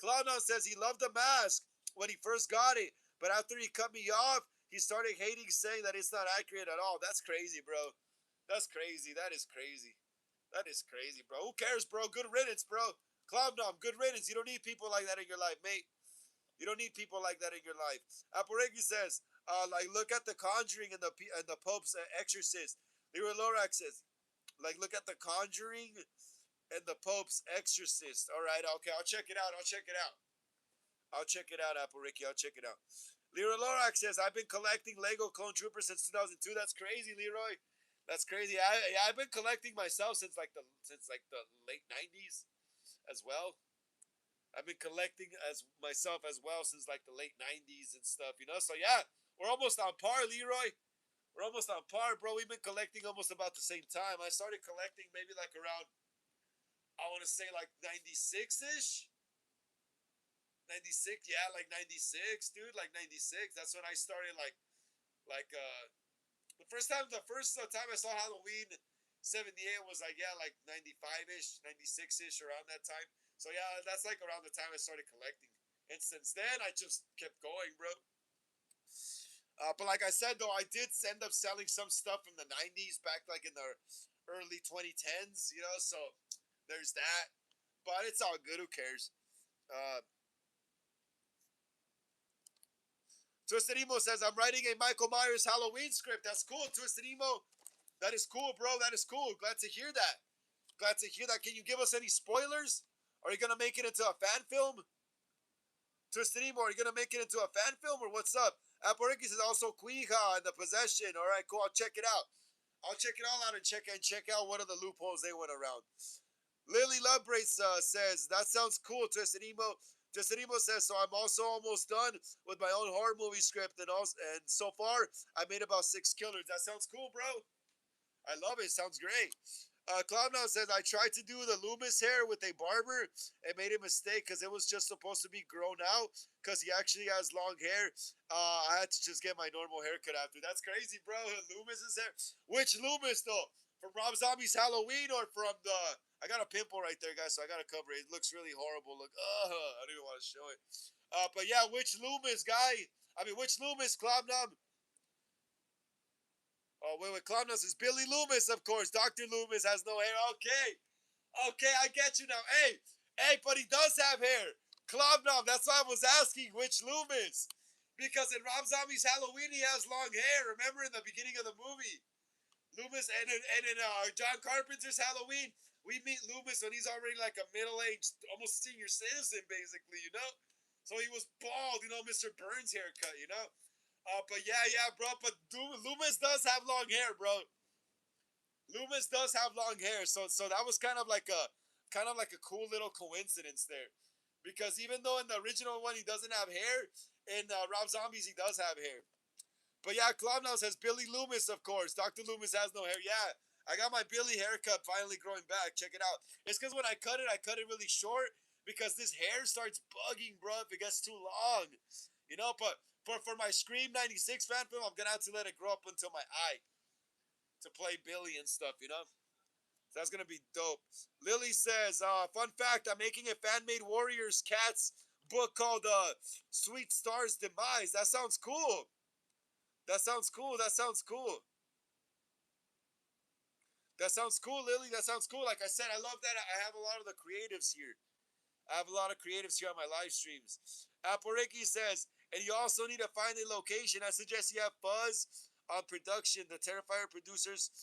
Cloudon says he loved the mask when he first got it, but after he cut me off, he started hating, saying that it's not accurate at all. That's crazy, bro. That's crazy. That is crazy. That is crazy, bro. Who cares, bro? Good riddance, bro. Cloudnom, good riddance. You don't need people like that in your life, mate. You don't need people like that in your life. Aporegi says, like, look at the Conjuring and the Pope's Exorcist. Leroy Lorax says, like, look at The Conjuring and The Pope's Exorcist. All right, okay, I'll check it out. I'll check it out, Apple Ricky. I'll check it out. Leroy Lorax says, I've been collecting Lego Clone Troopers since 2002. That's crazy, Leroy. That's crazy. I've been collecting myself since like the late 90s as well. I've been collecting as myself as well since like the late 90s and stuff, you know? So yeah, we're almost on par, Leroy. We're almost on par, bro. We've been collecting almost about the same time. I started collecting maybe like around, I want to say like 96-ish. 96, yeah, like 96, dude, like 96. That's when I started like the first time I saw Halloween 78 was like, yeah, like 95-ish, 96-ish, around that time. So yeah, that's like around the time I started collecting. And since then, I just kept going, bro. But like I said, though, I did end up selling some stuff from the 90s back like in the early 2010s, you know, so there's that. But it's all good. Who cares? Twisted Emo says, I'm writing a Michael Myers Halloween script. That's cool, Twisted Emo. That is cool, bro. That is cool. Glad to hear that. Glad to hear that. Can you give us any spoilers? Are you going to make it into a fan film? Twisted Emo, are you going to make it into a fan film or what's up? Appariki says also Cuija and The Possession. All right, cool. I'll check it out. I'll check it all out and check out what are the loopholes they went around. Lily Lovebrace says, that sounds cool, Twisted Emo. Twisted Emo says, so I'm also almost done with my own horror movie script, and so far I made about 6 killers. That sounds cool, bro. I love it. Sounds great. Cloudnow says, I tried to do the Loomis hair with a barber and made a mistake because it was just supposed to be grown out because he actually has long hair. I had to just get my normal haircut after. That's crazy, bro. Loomis's hair. Which Loomis, though? From Rob Zombie's Halloween or from the... I got a pimple right there, guys, so I got to cover it. It looks really horrible. Look, I don't even want to show it. But yeah, which Loomis, guy? Which Loomis, Cloudnow? Oh, wait, Clownus is Billy Loomis, of course. Dr. Loomis has no hair. Okay, I get you now. Hey, but he does have hair. Clownum, that's why I was asking which Loomis. Because in Rob Zombie's Halloween, he has long hair. Remember in the beginning of the movie? Loomis, and in John Carpenter's Halloween, we meet Loomis when he's already like a middle-aged, almost senior citizen, basically, you know? So he was bald, you know, Mr. Burns haircut, you know? But yeah, bro. But Loomis does have long hair, bro. Loomis does have long hair, so that was kind of like a cool little coincidence there, because even though in the original one he doesn't have hair, in Rob Zombies he does have hair. But yeah, Clownhouse has Billy Loomis, of course. Dr. Loomis has no hair. Yeah, I got my Billy haircut finally growing back. Check it out. It's because when I cut it really short because this hair starts bugging, bro, if it gets too long. You know, but for my Scream 96 fan film, I'm going to have to let it grow up until my eye to play Billy and stuff, you know? So that's going to be dope. Lily says, fun fact, I'm making a fan-made Warriors Cats book called Sweet Star's Demise. That sounds cool. That sounds cool. That sounds cool. That sounds cool, Lily. That sounds cool. Like I said, I love that I have a lot of the creatives here. I have a lot of creatives here on my live streams. Aporiki says, and you also need to find a location. I suggest you have Fuzz on production, the Terrifier producers,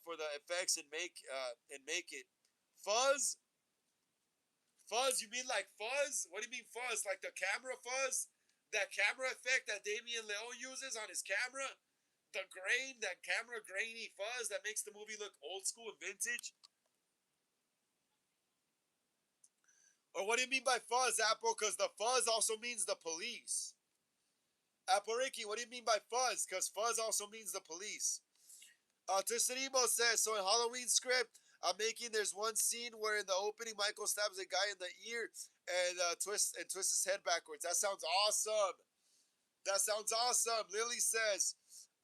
for the effects and make it. Fuzz? Fuzz? You mean like fuzz? What do you mean fuzz? Like the camera fuzz? That camera effect that Damien Leone uses on his camera? The grain, that camera grainy fuzz that makes the movie look old school and vintage? Or what do you mean by fuzz, Apple? Because the fuzz also means the police. Apple what do you mean by fuzz? Because fuzz also means the police. Tsushimo says, so in Halloween script, I'm making, there's one scene where in the opening, Michael stabs a guy in the ear and twists his head backwards. That sounds awesome. That sounds awesome.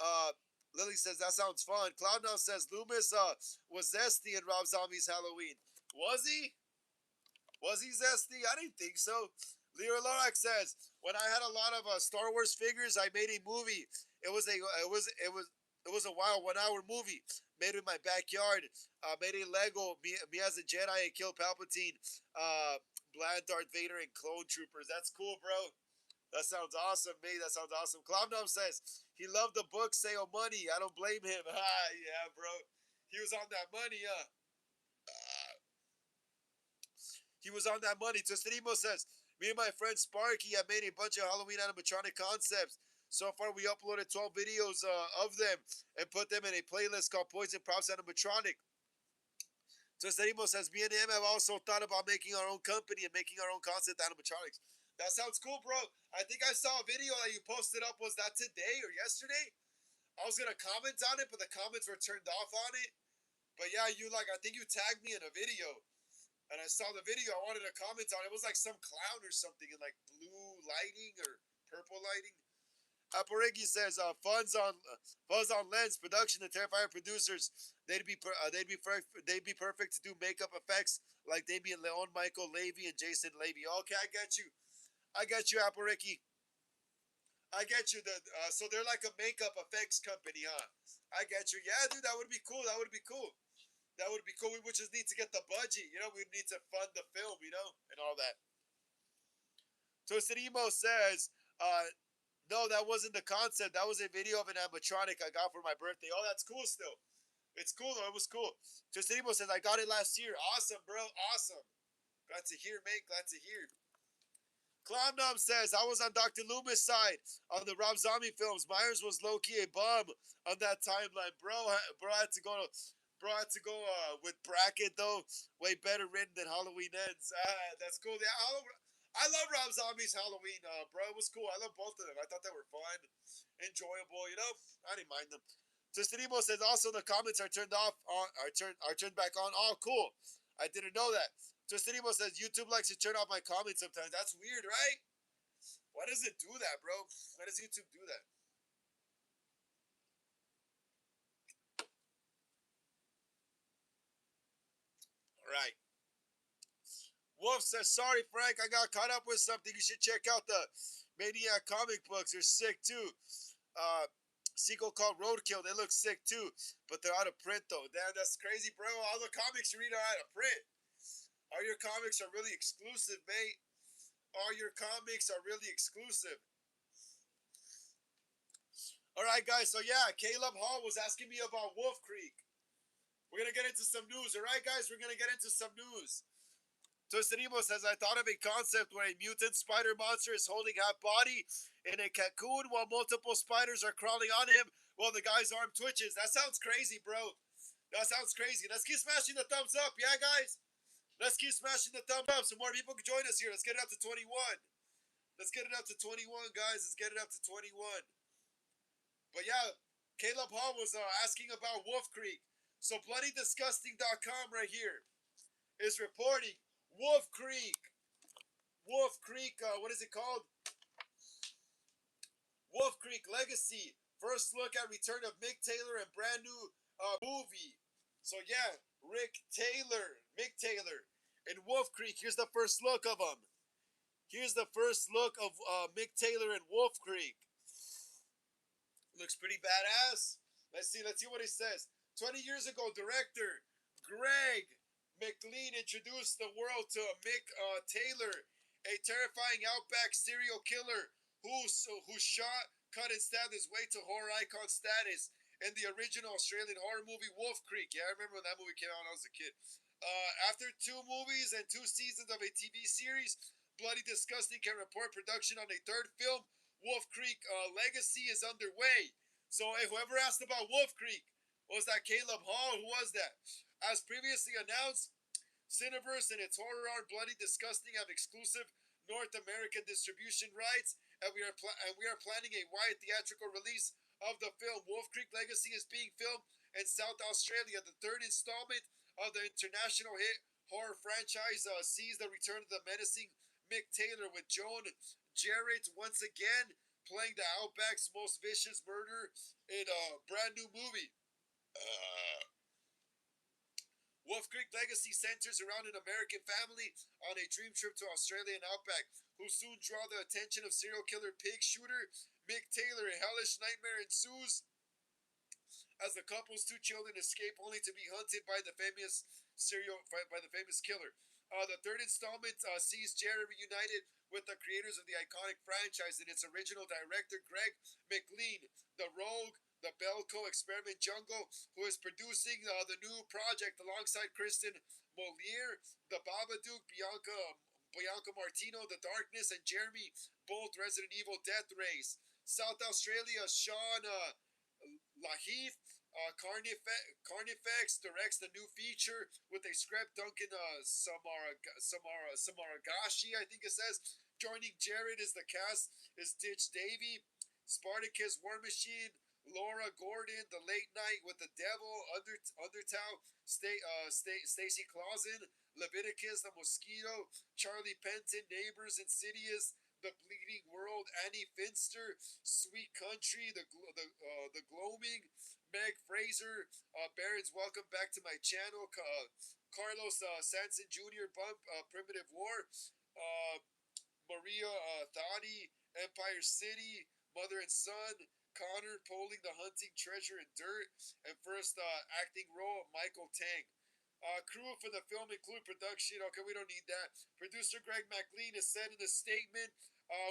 Uh, Lily says, that sounds fun. Cloudnow says, Loomis was zesty in Rob Zombie's Halloween. Was he? Was he zesty? I didn't think so. Leo Lorak says, when I had a lot of Star Wars figures, I made a movie. It was a wild 1 hour movie made in my backyard. Made a Lego, me as a Jedi and kill Palpatine, Bland Darth Vader and clone troopers. That's cool, bro. That sounds awesome, mate. That sounds awesome. Cloudnum says He loved the book sale money. I don't blame him. Ah, yeah, bro. He was on that money, he was on that money. Tostadimo says, me and my friend Sparky have made a bunch of Halloween animatronic concepts. So far, we uploaded 12 videos of them and put them in a playlist called Poison Props Animatronic. Tostadimo says, me and him have also thought about making our own company and making our own concept animatronics. That sounds cool, bro. I think I saw a video that you posted up. Was that today or yesterday? I was going to comment on it, but the comments were turned off on it. But yeah, I think you tagged me in a video. And I saw the video. I wanted to comment on it. It was like some clown or something in like blue lighting or purple lighting. Aparigi says, funds on Lens production. The Terrifier producers, they'd be perfect to do makeup effects like Damian Leon, Michael Levy, and Jason Levy. Okay, I get you. I get you, Aparigi. I get you. So they're like a makeup effects company, huh? I get you. Yeah, dude, that would be cool. That would be cool. That would be cool. We would just need to get the budget, we need to fund the film, and all that. Tostadimo says, no, that wasn't the concept. That was a video of an animatronic I got for my birthday. Oh, that's cool still. It's cool, though. It was cool. Tostadimo says, I got it last year. Awesome, bro. Awesome. Glad to hear, mate. Glad to hear. Clownum says, I was on Dr. Loomis' side on the Rob Zombie films. Myers was low-key a bum on that timeline. Bro had to go with Bracket, though. Way better written than Halloween Ends. That's cool. Yeah, I love Rob Zombie's Halloween, bro. It was cool. I love both of them. I thought they were fun, enjoyable, I didn't mind them. Tostadimo says, also the comments are turned off, are turned back on. Oh, cool. I didn't know that. Tostadimo says, YouTube likes to turn off my comments sometimes. That's weird, right? Why does it do that, bro? Why does YouTube do that? All right. Wolf says, sorry, Frank, I got caught up with something. You should check out the Maniac comic books. They're sick, too. Sequel called Roadkill. They look sick, too. But they're out of print, though. Damn, that's crazy, bro. All the comics you read are out of print. All your comics are really exclusive, mate. All your comics are really exclusive. All right, guys. So, yeah, Caleb Hall was asking me about Wolf Creek. We're going to get into some news. All right, guys? We're going to get into some news. Tostadimo says, I thought of a concept where a mutant spider monster is holding half body in a cocoon while multiple spiders are crawling on him while the guy's arm twitches. That sounds crazy, bro. That sounds crazy. Let's keep smashing the thumbs up. Yeah, guys? Let's keep smashing the thumbs up so more people can join us here. Let's get it up to 21. Let's get it up to 21, guys. Let's get it up to 21. But yeah, Caleb Hall was asking about Wolf Creek. So BloodyDisgusting.com right here is reporting Wolf Creek. Wolf Creek, what is it called? Wolf Creek Legacy. First look at return of Mick Taylor and brand new movie. So yeah, Mick Taylor, and Wolf Creek. Here's the first look of him. Here's the first look of Mick Taylor and Wolf Creek. Looks pretty badass. Let's see what he says. 20 years ago, director Greg McLean introduced the world to Mick Taylor, a terrifying outback serial killer who shot, cut, and stabbed his way to horror icon status in the original Australian horror movie Wolf Creek. Yeah, I remember when that movie came out when I was a kid. After 2 movies and 2 seasons of a TV series, Bloody Disgusting can report production on a 3rd film. Wolf Creek Legacy is underway. So, hey, whoever asked about Wolf Creek, was that Caleb Hall? Who was that? As previously announced, Cineverse and its horror arm Bloody Disgusting have exclusive North American distribution rights, and we are planning a wide theatrical release of the film. Wolf Creek Legacy is being filmed in South Australia. The 3rd installment of the international hit horror franchise sees the return of the menacing Mick Taylor, with Joan Jarrett once again playing the Outback's most vicious murderer in a brand new movie. Wolf Creek Legacy centers around an American family on a dream trip to Australia and Outback, who soon draw the attention of serial killer pig shooter Mick Taylor. A hellish nightmare ensues as the couple's 2 children escape, only to be hunted by the famous killer. The third installment sees Jared reunited with the creators of the iconic franchise and its original director, Greg McLean, the Rogue, the Belko Experiment Jungle, who is producing the new project alongside Kristen Moliere, the Babadook, Bianca Martino, The Darkness, and Jeremy Bolt, Resident Evil Death Race. South Australia, Sean Laheath, Carnifex directs the new feature with a script. Duncan Samaragashi, I think it says. Joining Jared is the cast is Ditch Davy, Spartacus War Machine, Laura Gordon, The Late Night with the Devil, Undertow, Stacy Clausen, Leviticus, The Mosquito, Charlie Penton, Neighbors, Insidious, The Bleeding World, Annie Finster, Sweet Country, the Gloaming, Meg Fraser, Barons, welcome back to my channel. Carlos Sanson Jr., Bump, Primitive War, uh, Maria Thadi, Empire City, Mother and Son, Connor Poling, The Hunting Treasure in Dirt, and first acting role, Michael Tang. Crew for the film include production. Okay, we don't need that. Producer Greg McLean has said in a statement,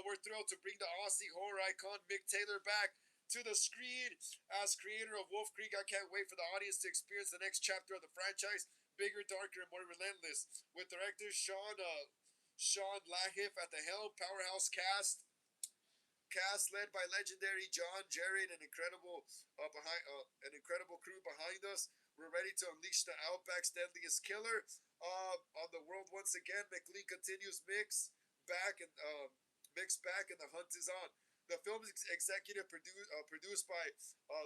we're thrilled to bring the Aussie horror icon Mick Taylor back to the screen. As creator of Wolf Creek, I can't wait for the audience to experience the next chapter of the franchise, bigger, darker, and more relentless. With director Sean Lahiff at the helm, powerhouse cast led by legendary John Jarrett, an incredible crew behind us. We're ready to unleash the Outback's deadliest killer on the world once again. McLean continues mix back, and the hunt is on. The film is produced by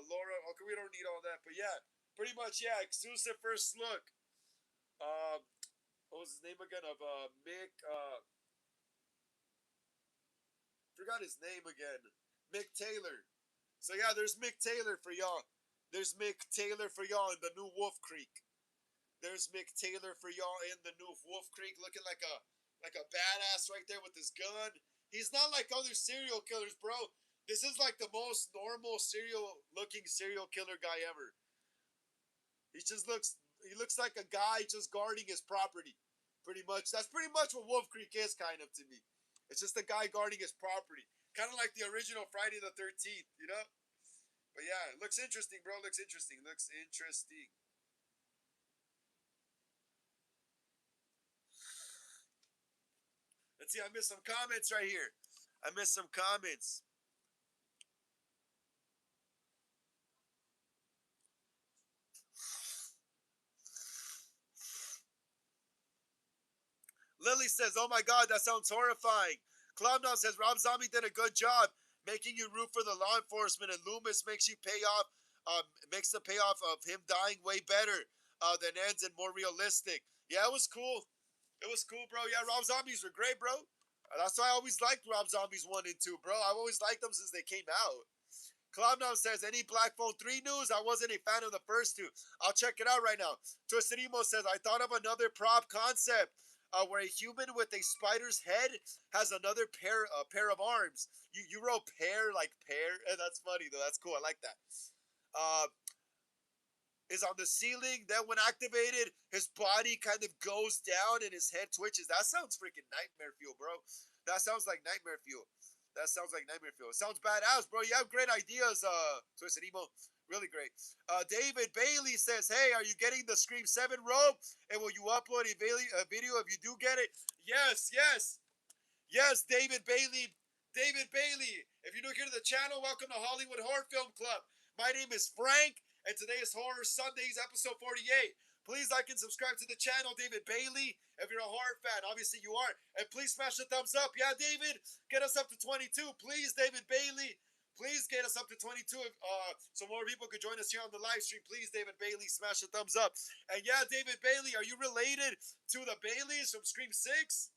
Laura. Okay, we don't need all that, but yeah, pretty much yeah. Exclusive first look. Uh, what was his name again? Of Mick. Forgot his name again. Mick Taylor. So yeah, there's Mick Taylor for y'all. There's Mick Taylor for y'all in the new Wolf Creek. There's Mick Taylor for y'all in the new Wolf Creek, looking like a badass right there with his gun. He's not like other serial killers, bro. This is like the most normal looking serial killer guy ever. He looks like a guy just guarding his property. Pretty much. That's pretty much what Wolf Creek is kind of to me. It's just a guy guarding his property. Kind of like the original Friday the 13th, you know? But yeah, it looks interesting, bro. Looks interesting. Let's see, I missed some comments right here. I missed some comments. Lily says, "Oh my God, that sounds horrifying." Clowndown says, "Rob Zombie did a good job making you root for the law enforcement, and Loomis makes the payoff of him dying way better than ends and more realistic." Yeah, it was cool. It was cool, bro. Yeah, Rob Zombies were great, bro. That's why I always liked Rob Zombies 1 and 2, bro. I've always liked them since they came out. Cloudnow says, any Black Phone 3 news? I wasn't a fan of the first two. I'll check it out right now. Twisted Emo says, I thought of another prop concept where a human with a spider's head has another pair of arms. You wrote pair like pear? That's funny, though. That's cool. I like that. Uh, is on the ceiling. Then, when activated, his body kind of goes down and his head twitches. That sounds freaking nightmare fuel, bro. That sounds like nightmare fuel. That sounds like nightmare fuel. It sounds badass, bro. You have great ideas, Twisted Emo. Really great. David Bailey says, hey, are you getting the Scream 7 robe? And will you upload a video if you do get it? Yes, yes. Yes, David Bailey. David Bailey. If you're new here to the channel, welcome to Hollywood Horror Film Club. My name is Frank, and today is Horror Sundays, episode 48. Please like and subscribe to the channel, David Bailey. If you're a horror fan, obviously you are. And please smash the thumbs up. Yeah, David, get us up to 22. Please, David Bailey. Please get us up to 22 so more people could join us here on the live stream. Please, David Bailey, smash the thumbs up. And yeah, David Bailey, are you related to the Baileys from Scream 6?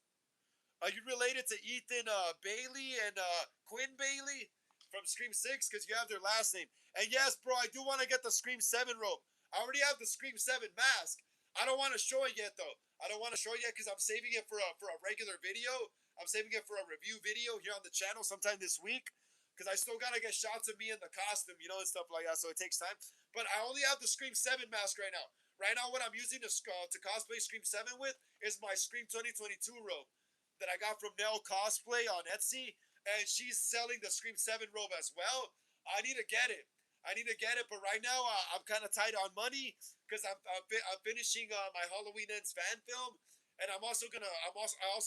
Are you related to Ethan Bailey and Quinn Bailey from Scream 6? Because you have their last name. And yes, bro, I do want to get the Scream 7 robe. I already have the Scream 7 mask. I don't want to show it yet, though. I don't want to show it yet because I'm saving it for a regular video. I'm saving it for a review video here on the channel sometime this week. Because I still got to get shots of me in the costume, you know, and stuff like that. So it takes time. But I only have the Scream 7 mask right now. right now what I'm using to cosplay Scream 7 with is my Scream 2022 robe that I got from Nell Cosplay on Etsy, and she's selling the Scream 7 robe as well. I need to get it. But right now I'm kind of tight on money because I'm finishing my Halloween Ends fan film, and I also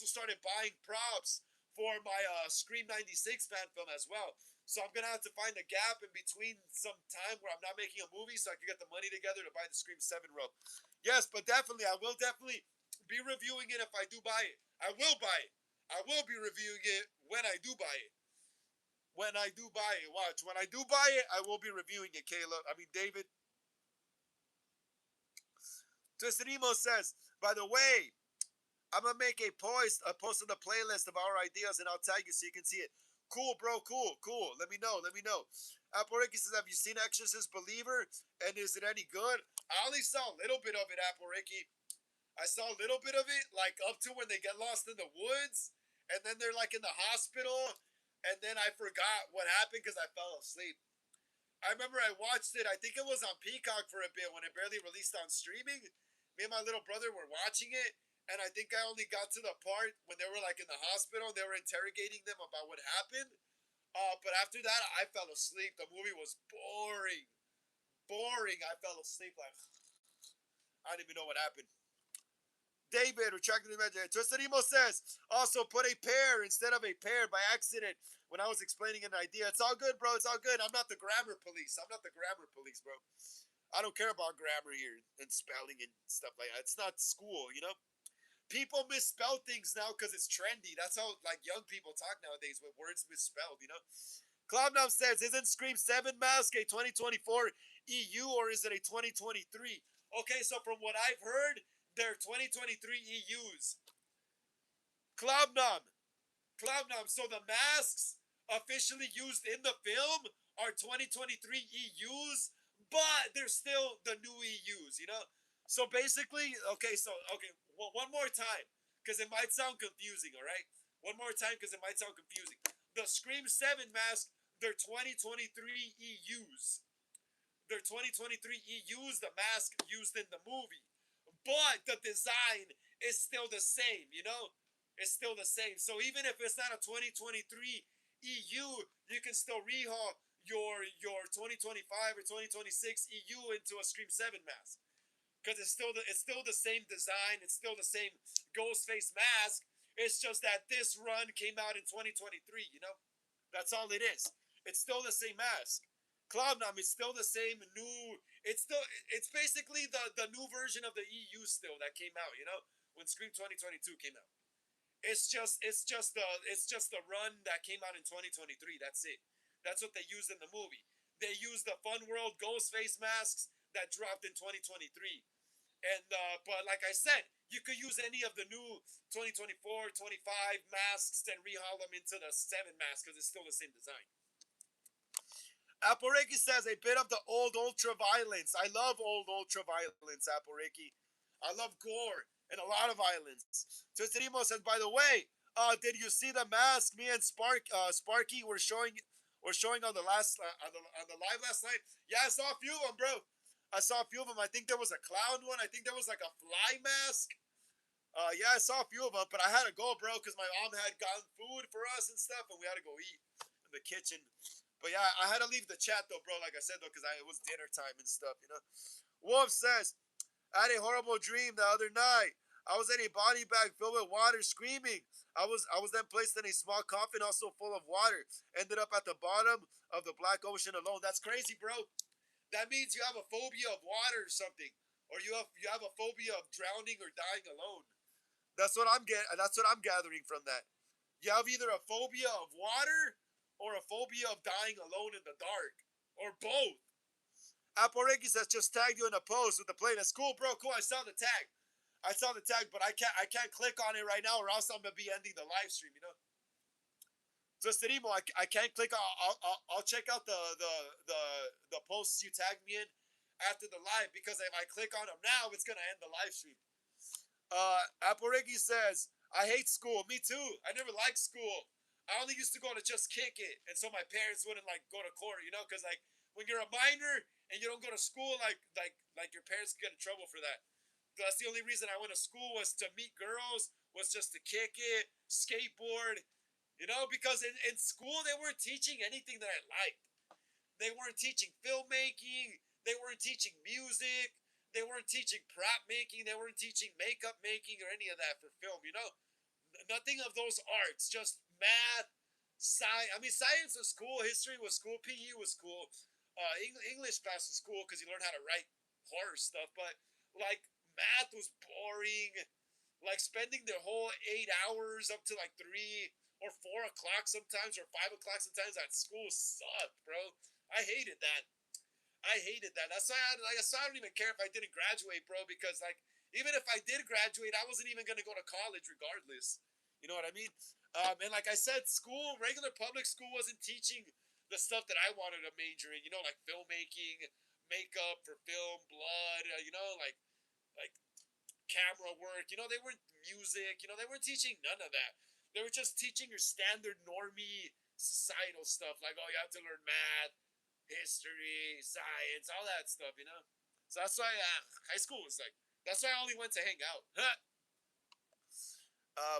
started buying props for my Scream '96 fan film as well. So I'm gonna have to find a gap in between some time where I'm not making a movie, so I can get the money together to buy the Scream 7 robe. Yes, but definitely I will definitely be reviewing it if I do buy it. I will buy it. I will be reviewing it when I do buy it. When I do buy it, watch. When I do buy it, I will be reviewing it, Caleb. I mean, David. Twisted Emo says, by the way, I'm gonna make a post on the playlist of our ideas, and I'll tag you so you can see it. Cool, bro. Cool. Let me know. Apple Ricky says, have you seen Exorcist Believer? And is it any good? I only saw a little bit of it, Apple Ricky. I saw a little bit of it, like up to when they get lost in the woods, and then they're like in the hospital, and then I forgot what happened because I fell asleep. I remember I watched it. I think it was on Peacock for a bit when it barely released on streaming. Me and my little brother were watching it, and I think I only got to the part when they were like in the hospital. They were interrogating them about what happened. But after that, I fell asleep. The movie was boring. I fell asleep like I didn't even know what happened. David, retracting the imaginary. Twisted Emo says, also put a pair instead of a pair by accident when I was explaining an idea. It's all good, bro. It's all good. I'm not the grammar police. Bro. I don't care about grammar here and spelling and stuff like that. It's not school, you know? People misspell things now because it's trendy. That's how, like, young people talk nowadays with words misspelled, you know? Cloudnom says, isn't Scream 7 Mask a 2024 EU or is it a 2023? Okay, so from what I've heard, they're 2023 EUs. Cloudnom. So the masks officially used in the film are 2023 EUs, but they're still the new EUs, you know? So basically, one more time, because it might sound confusing, all right? One more time, because it might sound confusing. The Scream 7 mask, they're 2023 EUs. They're 2023 EUs, the mask used in the movie. But the design is still the same, you know? It's still the same. So even if it's not a 2023 EU, you can still rehaul your 2025 or 2026 EU into a Scream 7 mask. Because it's still the same design, it's still the same Ghostface mask. It's just that this run came out in 2023, you know? That's all it is. It's still the same mask. Cloudnom is still the same new. It's basically the new version of the EU still that came out. You know, when Scream 2022 came out. It's just the run that came out in 2023. That's it. That's what they used in the movie. They used the Fun World Ghostface masks that dropped in 2023. And but like I said, you could use any of the new 2024, 25 masks and rehaul them into the 7 mask because it's still the same design. Aporeki says a bit of the old ultra violence. I love old ultra violence, Aporeki. I love gore and a lot of violence. Twisted says, by the way, did you see the mask me and Sparky were showing on the live last night? Yeah, I saw a few of them, bro. I saw a few of them. I think there was a clown one. I think there was like a fly mask. Yeah, I saw a few of them, but I had to go, bro, because my mom had gotten food for us and stuff, and we had to go eat in the kitchen. But yeah, I had to leave the chat though, bro. Like I said though, because it was dinner time and stuff, you know. Wolf says, I had a horrible dream the other night. I was in a body bag filled with water, screaming. I was then placed in a small coffin, also full of water. Ended up at the bottom of the Black Ocean alone. That's crazy, bro. That means you have a phobia of water or something, or you have a phobia of drowning or dying alone. That's what I'm gathering from that. You have either a phobia of water or a phobia of dying alone in the dark, or both. Aporeki says just tagged you in a post with the play. That's cool, bro. Cool. I saw the tag. But I can't click on it right now, or else I'm gonna be ending the live stream. You know. Just an email. I can't click. I'll check out the posts you tagged me in after the live, because if I click on them now, it's gonna end the live stream. Aporegi says, I hate school. Me too. I never liked school. I only used to go to just kick it, and so my parents wouldn't like go to court, you know, because like when you're a minor and you don't go to school, like your parents get in trouble for that. That's the only reason I went to school, was to meet girls, was just to kick it, skateboard, because in school they weren't teaching anything that I liked. They weren't teaching filmmaking. They weren't teaching music. They weren't teaching prop making. They weren't teaching makeup making or any of that for film. Nothing of those arts. Just math, science. I mean, science was cool. History was cool. PE was cool. English class was cool because you learned how to write horror stuff. But like math was boring. Like spending the whole 8 hours up to like 3 or 4 o'clock sometimes, or 5 o'clock sometimes at school sucked, bro. I hated that. I hated that. That's why I don't even care if I didn't graduate, bro. Because like, even if I did graduate, I wasn't even gonna go to college regardless. You know what I mean? And like I said, regular public school wasn't teaching the stuff that I wanted to major in. Like filmmaking, makeup for film, blood. Like camera work. They weren't music. They weren't teaching none of that. They were just teaching your standard normie societal stuff. Like, oh, you have to learn math, history, science, all that stuff. So that's why high school was like. That's why I only went to hang out.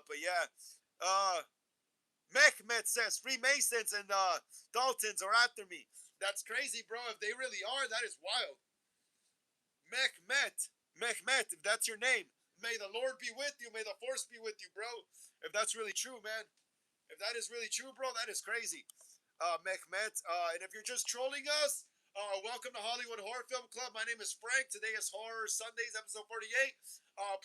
But yeah. Mehmet says Freemasons and Daltons are after me. That's crazy, bro. If they really are, that is wild. Mehmet, if that's your name, may the Lord be with you. May the Force be with you, bro. If that's really true, man. If that is really true, bro, that is crazy. Mehmet. And if you're just trolling us, welcome to Hollywood Horror Film Club. My name is Frank. Today is Horror Sundays, episode 48.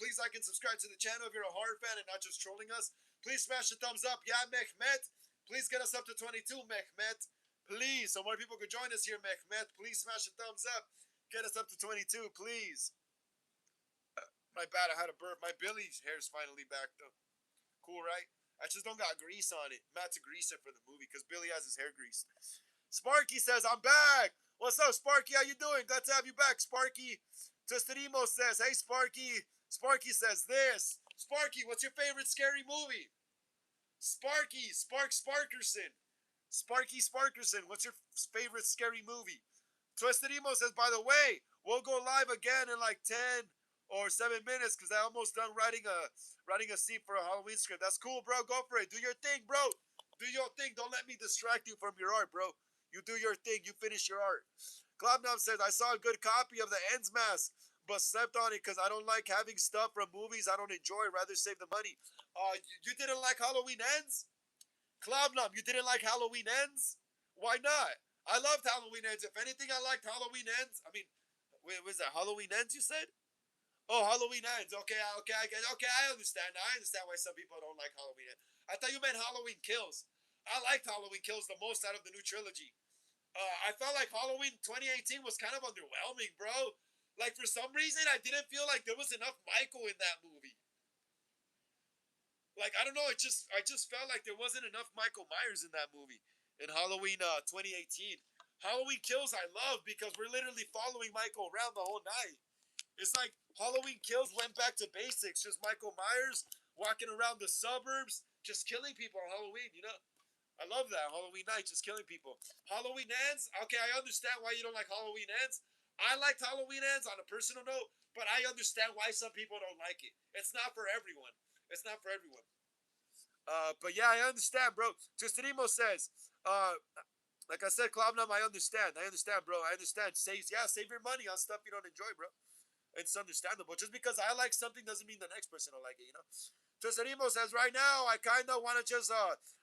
Please like and subscribe to the channel if you're a horror fan and not just trolling us. Please smash the thumbs up. Yeah, Mehmet. Please get us up to 22, Mehmet. Please, so more people could join us here, Mehmet. Please smash the thumbs up. Get us up to 22, please. My bad, I had a burp. My Billy's hair's finally back, though. Cool, right? I just don't got grease on it. Matt's a greaser for the movie because Billy has his hair greased. Sparky says, I'm back. What's up, Sparky? How you doing? Glad to have you back, Sparky. Testadimo says, hey, Sparky. Sparky says this. Sparky, what's your favorite scary movie? Sparky, Sparkerson. Sparky Sparkerson, what's your favorite scary movie? Twisted Emo says, by the way, we'll go live again in like 10 or 7 minutes because I almost done writing a scene for a Halloween script. That's cool, bro. Go for it. Do your thing, bro. Do your thing. Don't let me distract you from your art, bro. You do your thing. You finish your art. Globnam says, I saw a good copy of the Ends Mask, but slept on it because I don't like having stuff from movies I don't enjoy. Rather save the money. You didn't like Halloween Ends? Globnam, you didn't like Halloween Ends? Why not? I loved Halloween Ends. If anything, I liked Halloween Ends. I mean, wait, was that Halloween Ends you said? Oh, Halloween Ends. Okay, I understand. I understand why some people don't like Halloween Ends. I thought you meant Halloween Kills. I liked Halloween Kills the most out of the new trilogy. I felt like Halloween 2018 was kind of underwhelming, bro. Like, for some reason, I didn't feel like there was enough Michael in that movie. Like, I don't know, I just felt like there wasn't enough Michael Myers in that movie in Halloween 2018. Halloween Kills I love because we're literally following Michael around the whole night. It's like Halloween Kills went back to basics, just Michael Myers walking around the suburbs, just killing people on Halloween. I love that. Halloween night, just killing people. Halloween Ends, okay, I understand why you don't like Halloween Ends. I liked Halloween Ends on a personal note, but I understand why some people don't like it. It's not for everyone. It's not for everyone. But yeah, I understand, bro. Justinimo says, like I said, Klobnum, I understand. I understand, bro. I understand. Save your money on stuff you don't enjoy, bro. It's understandable. Just because I like something doesn't mean the next person will like it. Justinimo says, right now, I kind of want to just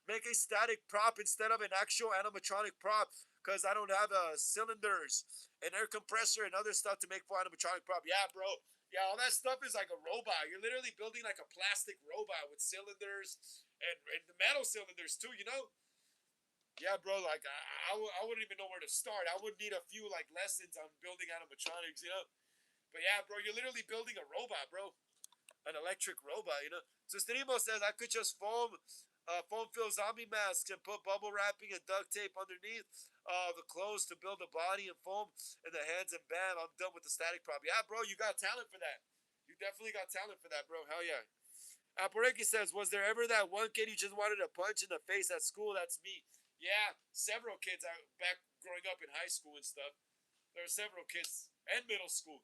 make a static prop instead of an actual animatronic prop because I don't have cylinders, an air compressor, and other stuff to make for animatronic prop. Yeah, bro. Yeah, all that stuff is like a robot. You're literally building like a plastic robot with cylinders and the metal cylinders too. Yeah, bro, like, I wouldn't even know where to start. I would need a few, like, lessons on building animatronics. But yeah, bro, you're literally building a robot, bro. An electric robot. So Stanimo says I could just foam fill zombie masks and put bubble wrapping and duct tape underneath the clothes to build the body and foam in the hands, and bam, I'm done with the static prop. Yeah, bro, you got talent for that. You definitely got talent for that, bro. Hell yeah. Apareki says, was there ever that one kid you just wanted to punch in the face at school? That's me. Yeah, several kids back growing up in high school and stuff. There were several kids and middle school,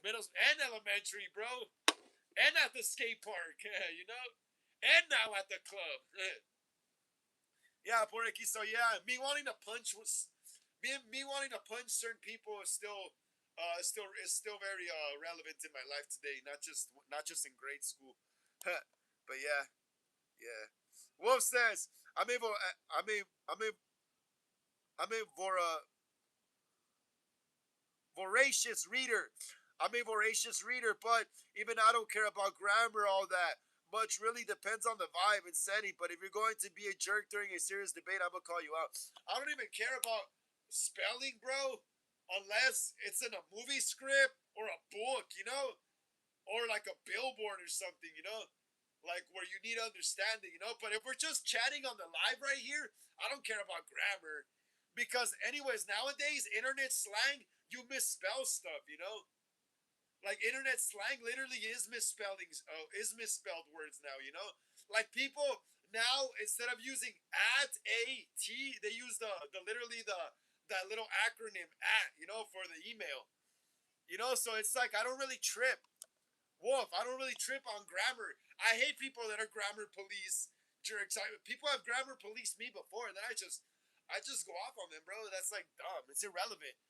middle and elementary, bro, and at the skate park, you know, and now at the club. Yeah, por aquí. So yeah, me wanting to punch was me wanting to punch certain people is still very relevant in my life today. Not just in grade school, but yeah, yeah. Wolf says I'm able. I'm a voracious reader. I'm a voracious reader, but even I don't care about grammar, all that. Much really depends on the vibe and setting. But if you're going to be a jerk during a serious debate, I'm gonna call you out. I don't even care about spelling, bro, unless it's in a movie script or a book, or like a billboard or something, like where you need understanding. But if we're just chatting on the live right here, I don't care about grammar because, anyways, nowadays internet slang, you misspell stuff. Like internet slang literally is misspelled words now. Like people now, instead of using at they use the literally the that little acronym at, for the email. So it's like I don't really trip. Wolf, I don't really trip on grammar. I hate people that are grammar police jerks. People have grammar police me before, and then I just go off on them, bro. That's like dumb. It's irrelevant,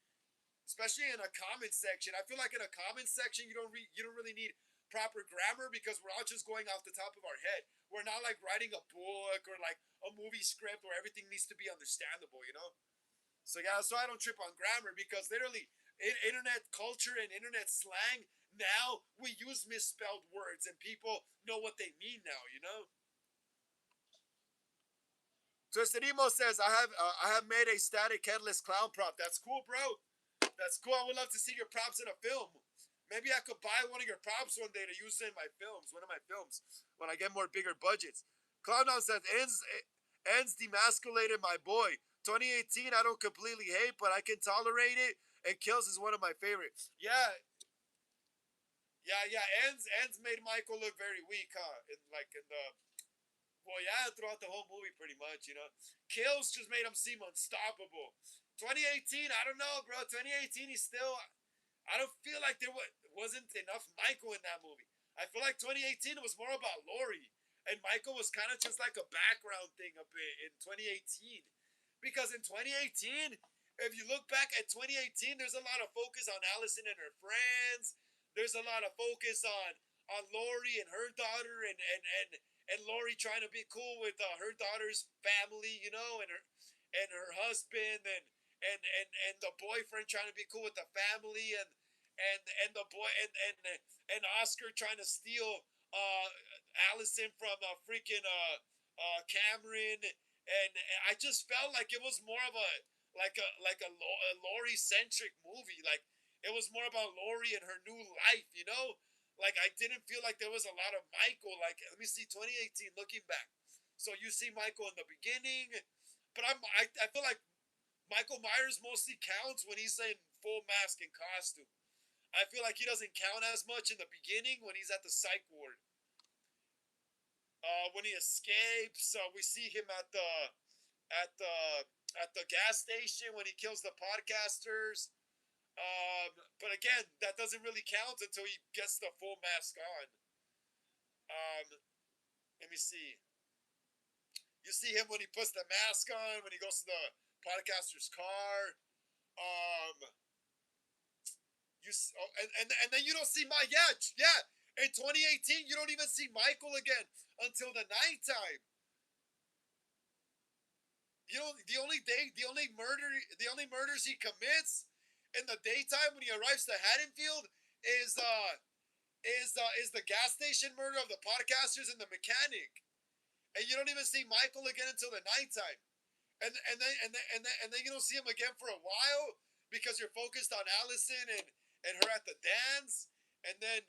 especially in a comment section. I feel like in a comment section, you don't really need proper grammar because we're all just going off the top of our head. We're not like writing a book or like a movie script where everything needs to be understandable. So yeah, so I don't trip on grammar because literally in internet culture and internet slang now we use misspelled words and people know what they mean now. Twisted says I have made a static headless clown prop. That's cool, bro. That's cool. I would love to see your props in a film. Maybe I could buy one of your props one day to use in my films, one of my films, when I get more bigger budgets. Clown says ends demasculated my boy. 2018, I don't completely hate, but I can tolerate it. And Kills is one of my favorites. Yeah, yeah. Ends made Michael look very weak, huh? In the well, yeah, throughout the whole movie, pretty much. Kills just made him seem unstoppable. 2018, I don't know, bro. 2018, he's still. I don't feel like there wasn't enough Michael in that movie. I feel like 2018 it was more about Laurie, and Michael was kind of just like a background thing a bit in 2018. Because in 2018, if you look back at 2018, there's a lot of focus on Allison and her friends. There's a lot of focus on Laurie and her daughter, and Laurie trying to be cool with her daughter's family, and her husband, and the boyfriend trying to be cool with the family, and the boy and Oscar trying to steal Allison from freaking Cameron, and I just felt like it was more of a Laurie centric movie. Like it was more about Laurie and her new life. Like I didn't feel like there was a lot of Michael. Like let me see, 2018, looking back. So you see Michael in the beginning, but I feel like Michael Myers mostly counts when he's in full mask and costume. I feel like he doesn't count as much in the beginning when he's at the psych ward. When he escapes, we see him at the at the gas station when he kills the podcasters. But again, that doesn't really count until he gets the full mask on. Um, Let me see. You see him when he puts the mask on when he goes to the podcaster's car. Um, and then you don't see my yeah. In 2018, you don't even see Michael again until the nighttime. The only murders he commits in the daytime when he arrives to Haddonfield is is the gas station murder of the podcasters and the mechanic, and you don't even see Michael again until the nighttime, and then you don't see him again for a while because you're focused on Allison and her at the dance, and then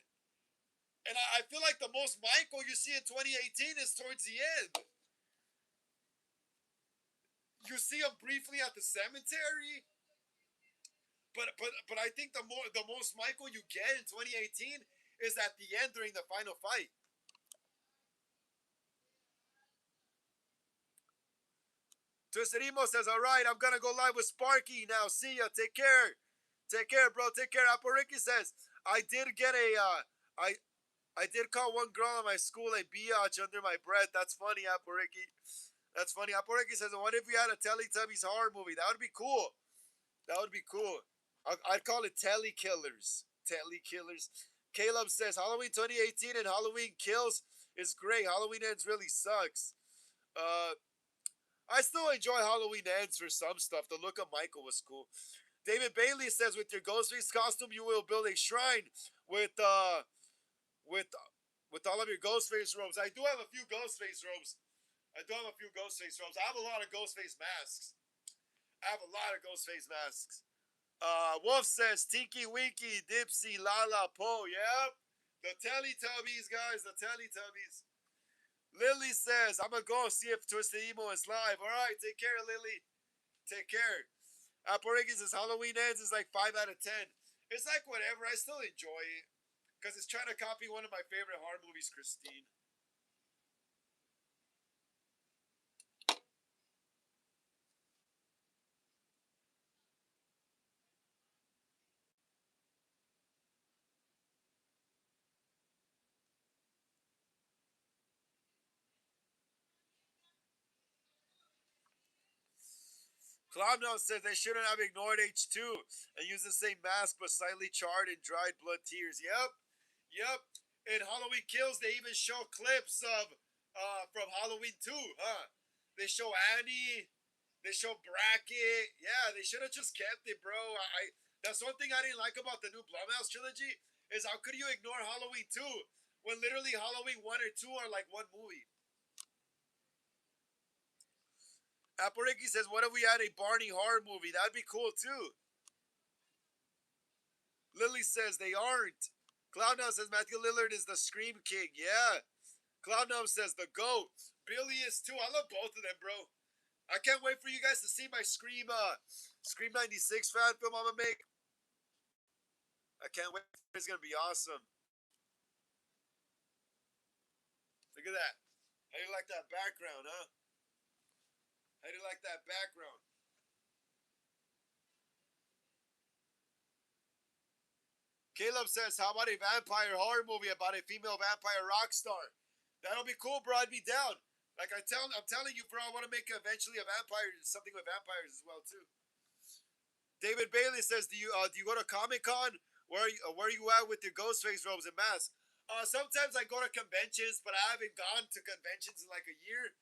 and I feel like the most Michael you see in 2018 is towards the end. You see him briefly at the cemetery, but I think the most Michael you get in 2018 is at the end during the final fight. Twisted Emo says, "All right, I'm gonna go live with Sparky now. See ya. Take care." Take care, bro. Take care. Apple Ricky says, I did get a, I did call one girl in my school a biatch under my breath. That's funny, Apple Ricky. That's funny. Apple Ricky says, what if we had a Teletubbies horror movie? That would be cool. That would be cool. I'd call it Telly Killers. Telly Killers. Caleb says Halloween 2018 and Halloween Kills is great. Halloween Ends really sucks. I still enjoy Halloween Ends for some stuff. The look of Michael was cool. David Bailey says with your Ghostface costume, you will build a shrine with with with all of your Ghostface robes. I do have a few Ghostface robes. I have a lot of Ghostface masks. Wolf says Tinky Winky, Dipsy, Lala, Po. Yep. The Teletubbies, guys. The Teletubbies. Lily says, I'm going to go see if Twisted Emo is live. All right. Take care, Lily. Take care. Aporigi says Halloween Ends is like 5 out of 10. It's like whatever. I still enjoy it. Because it's trying to copy one of my favorite horror movies, Christine. Cloudnote says they shouldn't have ignored H2 and used the same mask but slightly charred and dried blood tears. Yep. Yep. In Halloween Kills, they even show clips of from Halloween 2, huh? They show Annie, they show Bracket. Yeah, they should have just kept it, bro. That's one thing I didn't like about the new Blumhouse trilogy is how could you ignore Halloween 2 when literally Halloween 1 or 2 are like one movie? Aporiki says, what if we had a Barney horror movie? That'd be cool too. Lily says they aren't. Cloudnow says Matthew Lillard is the Scream King. Yeah. Cloudnow says the GOAT. Billy is too. I love both of them, bro. I can't wait for you guys to see my Scream 96 fan film I'm gonna make. I can't wait. It's gonna be awesome. Look at that. How do you like that background, huh? How do you like that background? Caleb says, how about a vampire horror movie about a female vampire rock star? That'll be cool, bro. I'd be down. I'm telling you, bro. I want to make eventually a vampire, something with vampires as well too. David Bailey says, do you go to Comic Con? Where are you at with your Ghostface robes and masks? Sometimes I go to conventions, but I haven't gone to conventions in like a year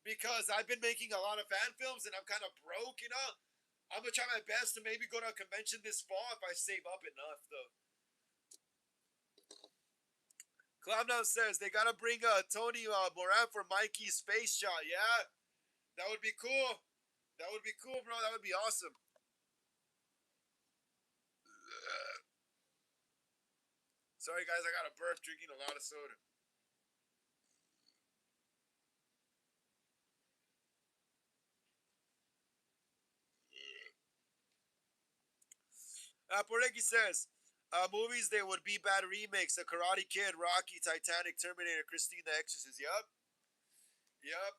because I've been making a lot of fan films and I'm kind of broke, you know. I'm gonna try my best to maybe go to a convention this fall if I save up enough, though. Cloudnow says they gotta bring Tony Moran for Mikey's space shot. Yeah, that would be cool. That would be cool, bro. That would be awesome. Sorry, guys, I got a burp drinking a lot of soda. Poregi says, movies they would be bad remakes: The Karate Kid, Rocky, Titanic, Terminator, Christine the Exorcist. Yup, yup.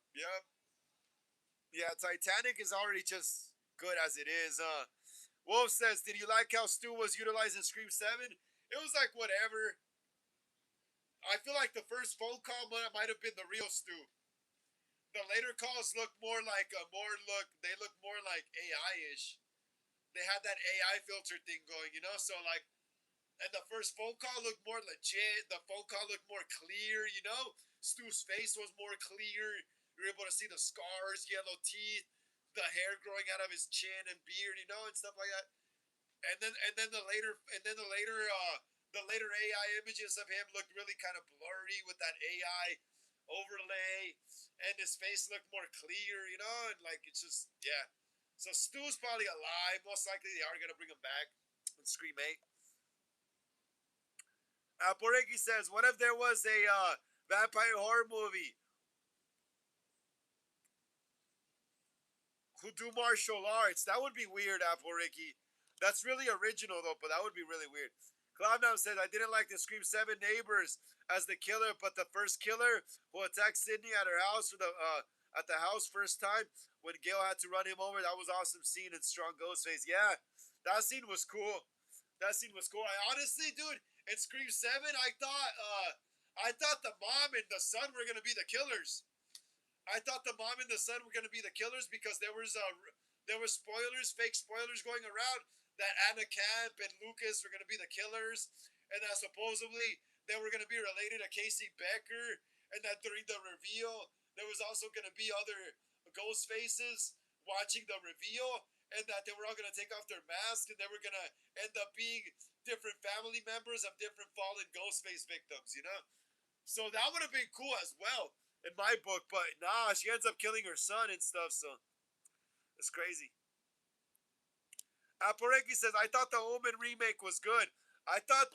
Yeah, Titanic is already just good as it is. Wolf says, did you like how Stu was utilized in Scream 7? It was like whatever. I feel like the first phone call might have been the real Stu. The later calls look more like they look more like AI ish. They had that AI filter thing going, you know. So like, and the first phone call looked more legit. The phone call looked more clear, you know. Stu's face was more clear. You were able to see the scars, yellow teeth, the hair growing out of his chin and beard, you know, and stuff like that. And then the later AI images of him looked really kind of blurry with that AI overlay, and his face looked more clear, you know, and like it's just yeah. So Stu's probably alive. Most likely they are gonna bring him back in Scream 8. Poregi says, what if there was a vampire horror movie who do martial arts? That would be weird, Poregi. That's really original though, but that would be really weird. Cloudnow says, I didn't like the Scream 7 neighbors as the killer, but the first killer who attacked Sydney at her house for the at the house first time when Gail had to run him over, that was awesome scene and strong ghost face. Yeah. That scene was cool. That scene was cool. I honestly, dude, in Scream 7, I thought the mom and the son were gonna be the killers. I thought the mom and the son were gonna be the killers because there were spoilers, fake spoilers going around that Anna Camp and Lucas were gonna be the killers, and that supposedly they were gonna be related to Casey Becker, and that during the reveal there was also gonna be other ghost faces watching the reveal, and that they were all gonna take off their mask, and they were gonna end up being different family members of different fallen Ghostface victims, you know? So that would have been cool as well in my book, but nah, she ends up killing her son and stuff, so it's crazy. Apareki says, I thought the Omen remake was good. I thought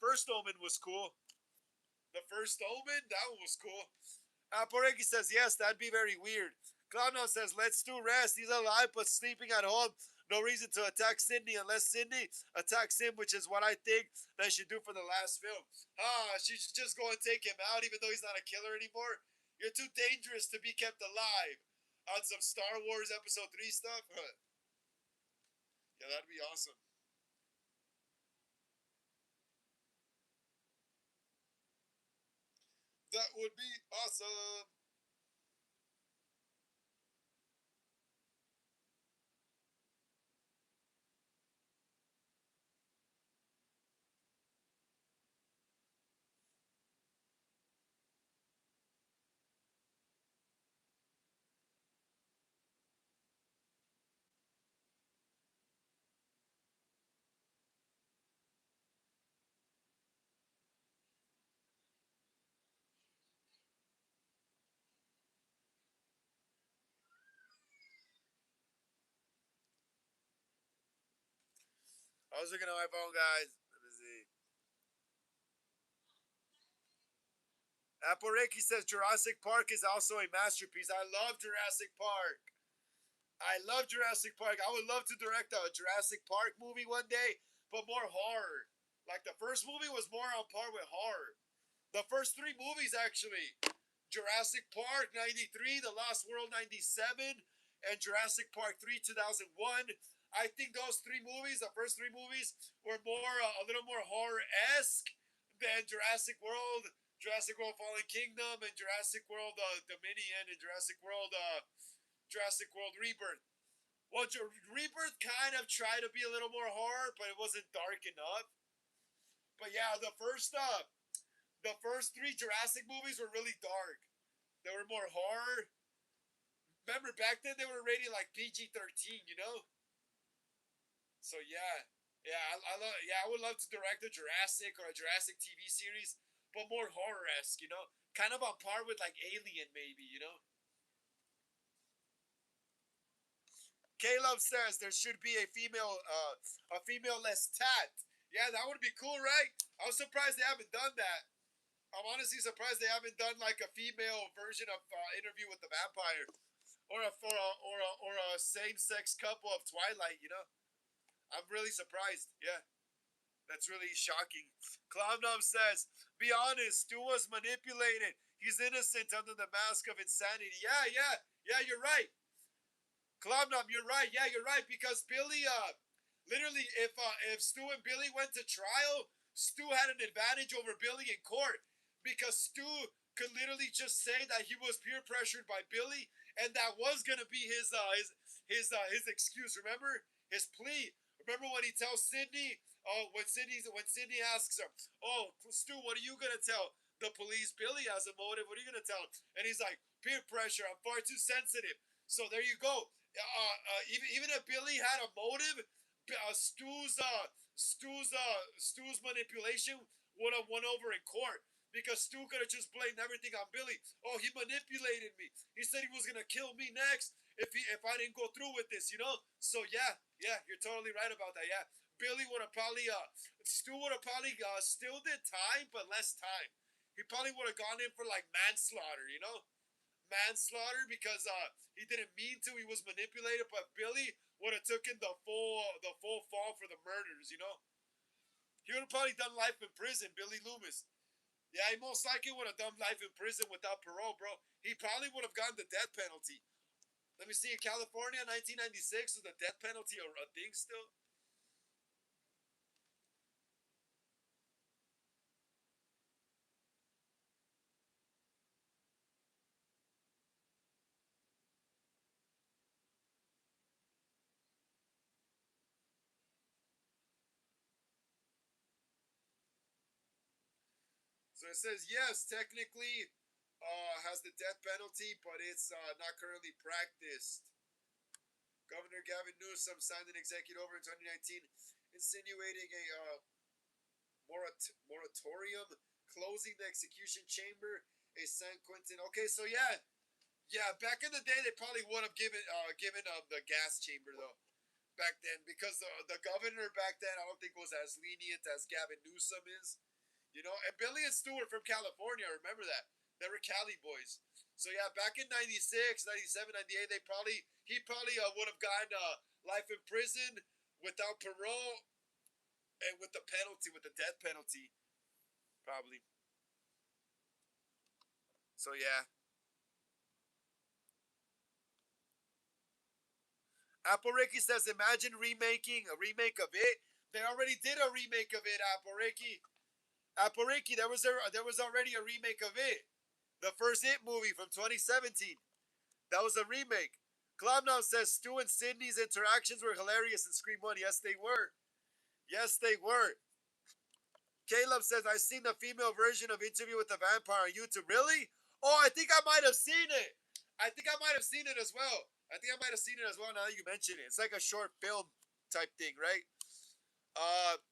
first Omen was cool. The first Omen, that one was cool. Apareki says, yes, that'd be very weird. Clownhouse says, let's do rest. He's alive but sleeping at home. No reason to attack Sydney unless Sydney attacks him, which is what I think they should do for the last film. She should just go and take him out, even though he's not a killer anymore. You're too dangerous to be kept alive. On some Star Wars Episode 3 stuff? Yeah, that'd be awesome. That would be awesome. I was looking at my phone, guys. Let me see. Aporeki says Jurassic Park is also a masterpiece. I love Jurassic Park. I love Jurassic Park. I would love to direct a Jurassic Park movie one day, but more horror. Like the first movie was more on par with horror. The first three movies, actually, Jurassic Park 93, The Lost World 97, and Jurassic Park 3 2001. I think those three movies, the first three movies, were more a little more horror esque than Jurassic World Fallen Kingdom, and Jurassic World Dominion, and Jurassic World Rebirth. Well, Rebirth kind of tried to be a little more horror, but it wasn't dark enough. But yeah, the first three Jurassic movies were really dark. They were more horror. Remember back then they were rated like PG-13, you know. So yeah, I would love to direct a Jurassic or a Jurassic TV series, but more horror esque, you know, kind of on par with like Alien, maybe, you know. Caleb says there should be a female less tat. Yeah, that would be cool, right? I was surprised they haven't done that. I'm honestly surprised they haven't done like a female version of Interview with the Vampire, or a same sex couple of Twilight. You know, I'm really surprised. Yeah, that's really shocking. Clownum says, "Be honest, Stu was manipulated. He's innocent under the mask of insanity." Yeah. You're right. Clownum, you're right. Yeah, you're right because Billy, literally, if Stu and Billy went to trial, Stu had an advantage over Billy in court because Stu could literally just say that he was peer pressured by Billy, and that was gonna be his excuse. Remember his plea. Remember when he tells Sydney, oh, when Sydney asks him, oh, Stu, what are you gonna tell the police? Billy has a motive. What are you gonna tell him? And he's like, peer pressure. I'm far too sensitive. So there you go. Even if Billy had a motive, Stu's manipulation would have won over in court because Stu could have just blamed everything on Billy. Oh, he manipulated me. He said he was gonna kill me next if I didn't go through with this, you know. So yeah, you're totally right about that. Yeah, Billy would have probably Stu would have probably still did time, but less time. He probably would have gone in for like manslaughter, you know, manslaughter because he didn't mean to. He was manipulated, but Billy would have taken the full fall for the murders. You know, he would have probably done life in prison. Billy Loomis. Yeah, he most likely would have done life in prison without parole, bro. He probably would have gotten the death penalty. Let me see. In California, 1996, is the death penalty a thing still? So it says yes, technically has the death penalty, but it's not currently practiced. Governor Gavin Newsom signed an executive order in 2019 insinuating a moratorium closing the execution chamber a San Quentin. Okay, so yeah, back in the day they probably would have given the gas chamber though back then because the governor back then I don't think was as lenient as Gavin Newsom is. You know, and Billy and Stu were from California. Remember that? They were Cali boys. So yeah, back in 96, 97, 98, he probably would have gotten life in prison without parole and with the penalty, with the death penalty, probably. So yeah, Apple Ricky says, imagine remaking a remake of it. They already did a remake of it, Apple Ricky. Apple Ricky, there was already a remake of it. The first It movie from 2017. That was a remake. Globnow says Stu and Sydney's interactions were hilarious in Scream 1. Yes, they were. Yes, they were. Caleb says, I've seen the female version of Interview with the Vampire on YouTube. Really? Oh, I think I might have seen it. I think I might have seen it as well. I think I might have seen it as well now that you mention it. It's like a short film type thing, right? Uh,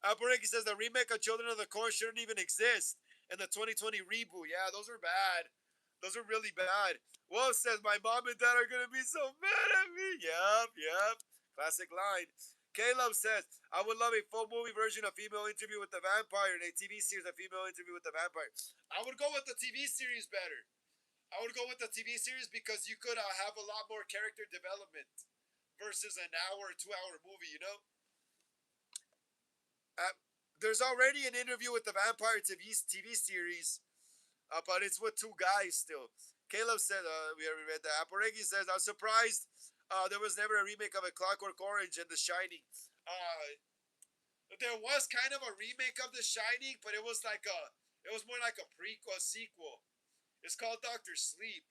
Alberiki says the remake of Children of the Corn shouldn't even exist. And the 2020 reboot. Yeah, those are bad. Those are really bad. Wolf says, my mom and dad are going to be so mad at me. Yep. Classic line. Caleb says, I would love a full movie version of Female Interview with the Vampire and a TV series of Female Interview with the Vampire. I would go with the TV series better. I would go with the TV series because you could have a lot more character development versus an hour, 2 hour movie, you know? Uh, there's already an Interview with the Vampire TV series, but it's with two guys still. Caleb said, we already read that. Aporegi says, I'm surprised there was never a remake of A Clockwork Orange and The Shining. There was kind of a remake of The Shining, but it was more like a prequel, sequel. It's called Doctor Sleep.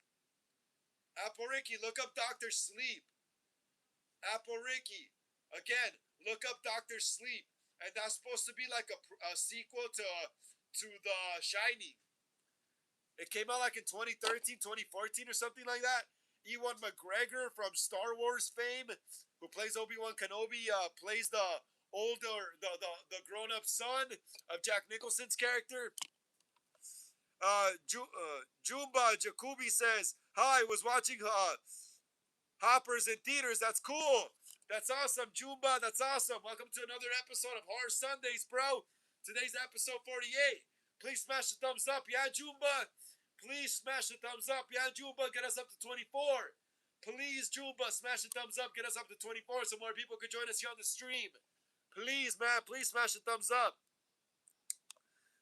Aporiki, look up Doctor Sleep. Aporiki, again, look up Doctor Sleep, and that's supposed to be like a sequel to The Shining. It came out like in 2013, 2014 or something like that. Ewan McGregor from Star Wars fame, who plays Obi-Wan Kenobi, plays the grown up son of Jack Nicholson's character. Jumba Jacoby says, hi, was watching Hoppers in theaters. That's cool. That's awesome, Jumba. That's awesome. Welcome to another episode of Horror Sundays, bro. Today's episode 48. Please smash the thumbs up, yeah, Jumba. Please smash the thumbs up, yeah, Jumba. Get us up to 24. Please, Jumba, smash the thumbs up. Get us up to 24 so more people can join us here on the stream. Please, man, please smash the thumbs up.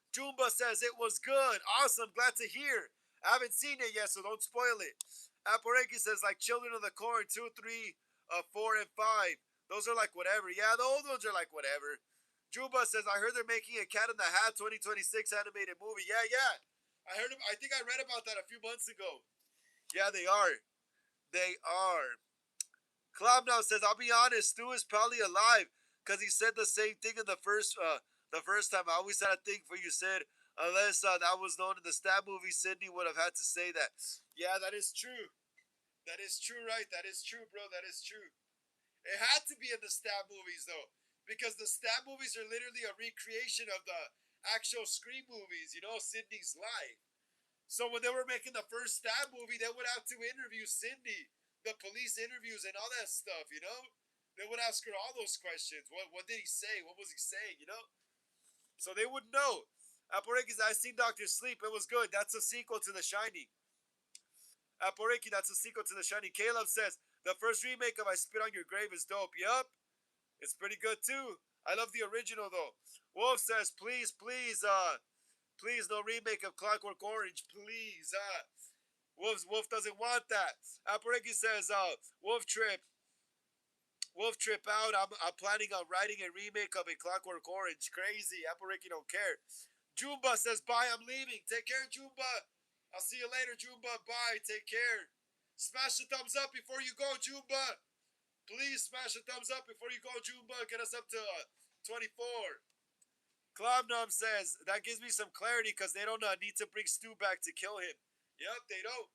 Jumba says it was good. Awesome. Glad to hear. I haven't seen it yet, so don't spoil it. Aporeki says like Children of the Corn 2, 3, 4, and 5. Those are like whatever. Yeah, the old ones are like whatever. Jumba says I heard they're making a Cat in the Hat 2026 animated movie. Yeah. I think I read about that a few months ago. Yeah, they are. They are. Club now says I'll be honest. Stu is probably alive because he said the same thing in the first time. I always had a thing for you, Sid. Unless that was known in the Stab movie, Sydney would have had to say that. Yeah, that is true. That is true, right? That is true, bro. That is true. It had to be in the Stab movies, though. Because the Stab movies are literally a recreation of the actual Scream movies, you know, Sydney's life. So when they were making the first Stab movie, they would have to interview Sydney, the police interviews and all that stuff, you know? They would ask her all those questions. What did he say? What was he saying, you know? So they would know. Aporeki, I seen Doctor Sleep. It was good. That's a sequel to The Shining. Aporeki, that's a sequel to The Shining. Caleb says, the first remake of I Spit on Your Grave is dope. Yup. It's pretty good too. I love the original though. Wolf says, please, no remake of Clockwork Orange. Please. Wolf doesn't want that. Aporeki says, Wolf Trip out. I'm planning on writing a remake of A Clockwork Orange. Crazy. Aporeki don't care. Jumba says, bye, I'm leaving. Take care, Jumba. I'll see you later, Jumba. Bye, take care. Smash the thumbs up before you go, Jumba. Please smash the thumbs up before you go, Jumba. Get us up to 24. Klobnum says, that gives me some clarity because they don't need to bring Stu back to kill him. Yep, they don't.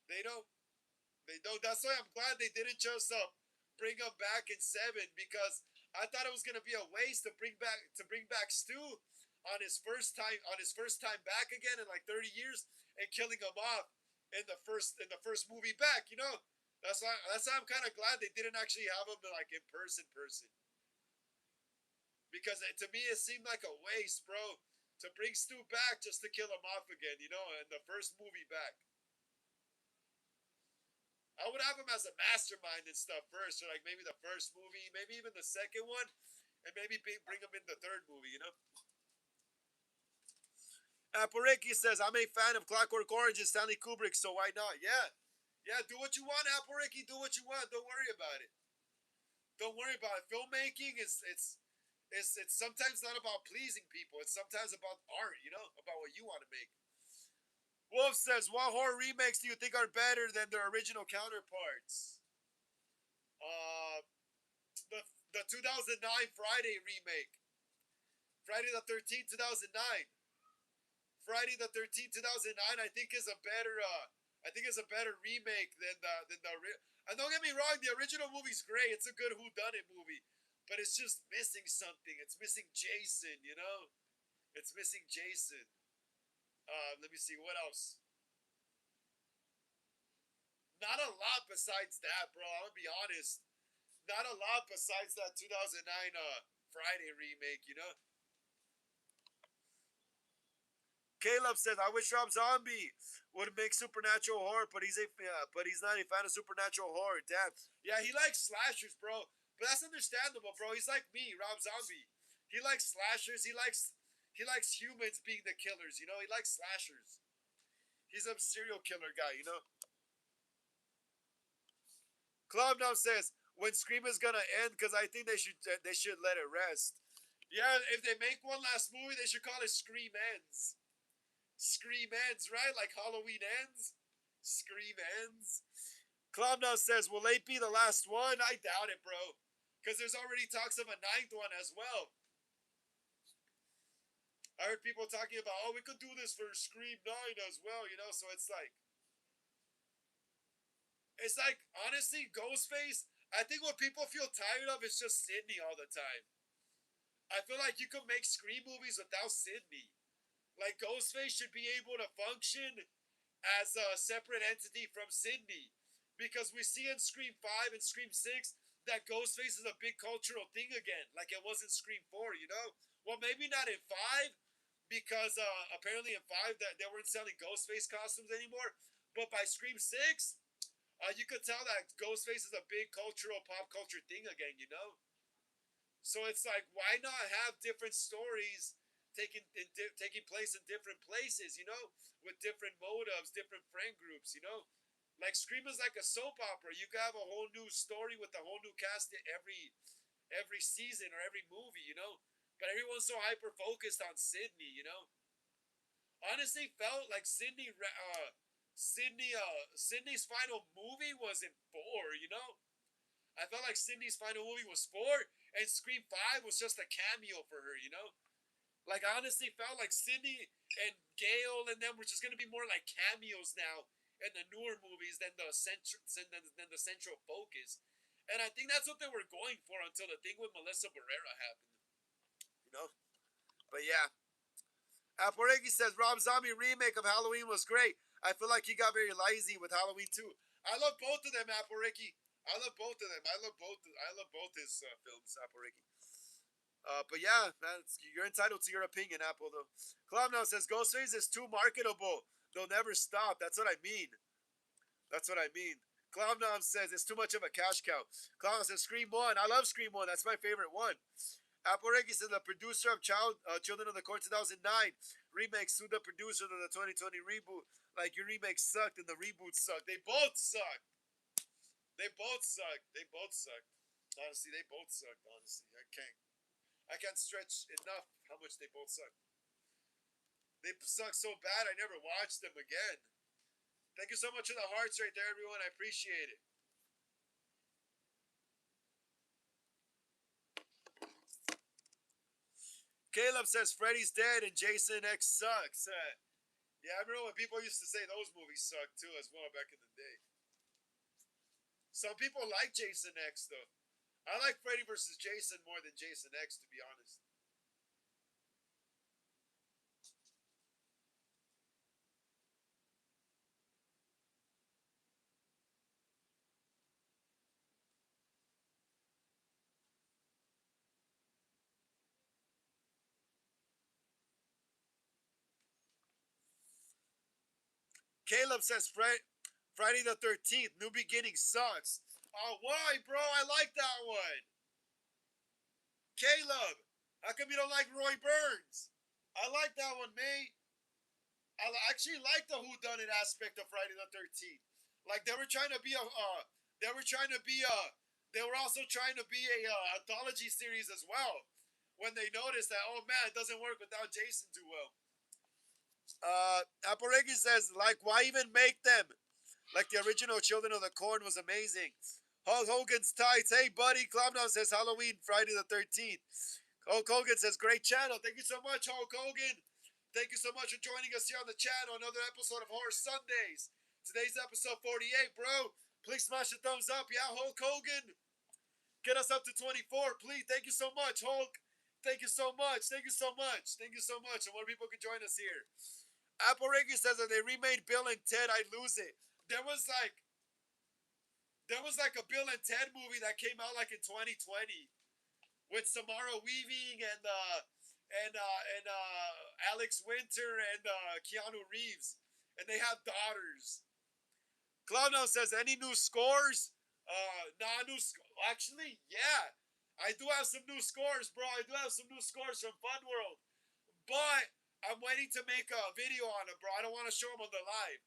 They don't. They don't. That's why I'm glad they didn't just bring him back in 7 because I thought it was gonna be a waste to bring back Stu on his first time back again in like 30 years and killing him off in the first movie back. That's why I'm kind of glad they didn't actually have him like in person because to me it seemed like a waste, bro, to bring Stu back just to kill him off again. In the first movie back. I would have him as a mastermind and stuff first, or like maybe the first movie, maybe even the second one, and maybe bring him in the third movie. Aporeki says, I'm a fan of Clockwork Orange and Stanley Kubrick, so why not? Yeah. Yeah, do what you want, Aporeki. Do what you want. Don't worry about it. Don't worry about it. Filmmaking it's sometimes not about pleasing people. It's sometimes about art, about what you want to make. Wolf says, what horror remakes do you think are better than their original counterparts? Uh, the 2009 Friday remake. Friday the 13th, 2009. Friday the 13th, 2009. I think is a better. I think is a better remake than the. And don't get me wrong, the original movie's great. It's a good whodunit movie, but it's just missing something. It's missing Jason. It's missing Jason. Let me see what else. Not a lot besides that, bro. I'm gonna be honest. Not a lot besides that 2009 Friday remake. Caleb says, "I wish Rob Zombie would make supernatural horror, but he's not a fan of supernatural horror. Damn. Yeah, he likes slashers, bro. But that's understandable, bro. He's like me, Rob Zombie. He likes slashers. He likes humans being the killers. He likes slashers. He's a serial killer guy. Club now says when Scream is gonna end because I think they should let it rest. Yeah, if they make one last movie, they should call it Scream Ends. Scream Ends, right? Like Halloween Ends. Scream Ends. Club now says, will they be the last one? I doubt it, bro. Because there's already talks of a ninth one as well. I heard people talking about, oh, we could do this for Scream 9 as well. So it's like, honestly, Ghostface, I think what people feel tired of is just Sidney all the time. I feel like you could make Scream movies without Sidney. Like, Ghostface should be able to function as a separate entity from Sidney. Because we see in Scream 5 and Scream 6 that Ghostface is a big cultural thing again, like it was in Scream 4. Well, maybe not in 5, because apparently in 5 that they weren't selling Ghostface costumes anymore. But by Scream 6, you could tell that Ghostface is a big cultural, pop culture thing again. So it's like, why not have different stories taking place in different places, with different motives, different friend groups. Like Scream is like a soap opera. You could have a whole new story with a whole new cast every season or every movie. But everyone's so hyper focused on Sydney. Honestly, felt like Sydney's final movie was in 4. I felt like Sydney's final movie was 4, and Scream 5 was just a cameo for her. Like, I honestly felt like Sydney and Gale and them were just going to be more like cameos now in the newer movies than the central focus. And I think that's what they were going for until the thing with Melissa Barrera happened. You know? But yeah. Aporegi says Rob Zombie remake of Halloween was great. I feel like he got very lazy with Halloween too. I love both of them, Aporegi. I love both of them. I love both his films, Aporegi. But yeah, man, you're entitled to your opinion, Apple. Though, Club now says Ghostface is too marketable. They'll never stop. That's what I mean. That's what I mean. Clownnom says it's too much of a cash cow. Clownnom says Scream 1. I love Scream 1. That's my favorite one. Aporegi says the producer of Children of the Corn 2009 remake sued the producer of the 2020 reboot. Like, your remake sucked and the reboot sucked. They both suck. They both suck. They both suck. Honestly, they both suck. Honestly, I can't stretch enough how much they both suck. They suck so bad I never watched them again. Thank you so much for the hearts right there, everyone. I appreciate it. Caleb says Freddy's dead and Jason X sucks. Yeah, I remember when people used to say those movies sucked too as well back in the day. Some people like Jason X though. I like Freddy versus Jason more than Jason X, to be honest. Caleb says Friday the 13th, New Beginning sucks. Oh, why, bro? I like that one. Caleb, how come you don't like Roy Burns? I like that one, mate. I actually like the whodunit aspect of Friday the 13th. Like they were trying to be they were trying to be they were also trying to be a anthology series as well. When they noticed that, oh man, it doesn't work without Jason too well. Aparegi says, like, why even make them? Like the original Children of the Corn was amazing. Hulk Hogan's tights. Hey, buddy. Clowndown says Halloween, Friday the 13th. Hulk Hogan says, great channel. Thank you so much, Hulk Hogan. Thank you so much for joining us here on the channel. Another episode of Horror Sundays. Today's episode 48, bro. Please smash the thumbs up. Yeah, Hulk Hogan. Get us up to 24, please. Thank you so much, Hulk. Thank you so much. Thank you so much. Thank you so much. And more people can join us here. Apple Ricky says that they remade Bill and Ted, I'd lose it. There was like a Bill and Ted movie that came out like in 2020 with Samara Weaving and Alex Winter and Keanu Reeves, and they have daughters. Clownhouse says, any new scores? Nah, actually, yeah. I do have some new scores, bro. I do have some new scores from Fun World, but I'm waiting to make a video on them, bro. I don't want to show them on the live.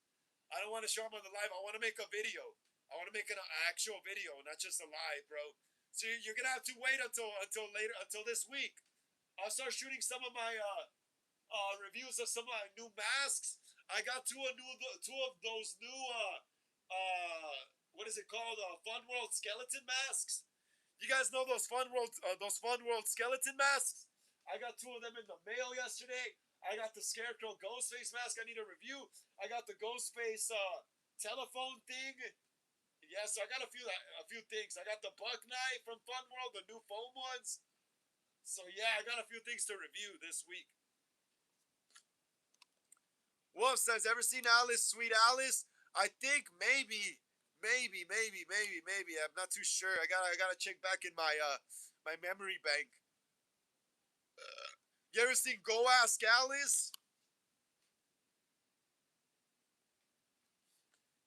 I don't want to show them on the live. I want to make a video. I want to make an actual video, not just a live, bro. So you're gonna have to wait until this week. I'll start shooting some of my reviews of some of my new masks. I got two of those new what is it called? Fun World skeleton masks. You guys know those Fun World skeleton masks? I got two of them in the mail yesterday. I got the Scarecrow Ghostface mask I need a review. I got the Ghostface telephone thing. Yeah, so I got a few things. I got the Buck Knife from Fun World, the new foam ones. So yeah, I got a few things to review this week. Wolf says, ever seen Alice, Sweet Alice? I think maybe. I'm not too sure. I gotta check back in my memory bank. You ever seen Go Ask Alice?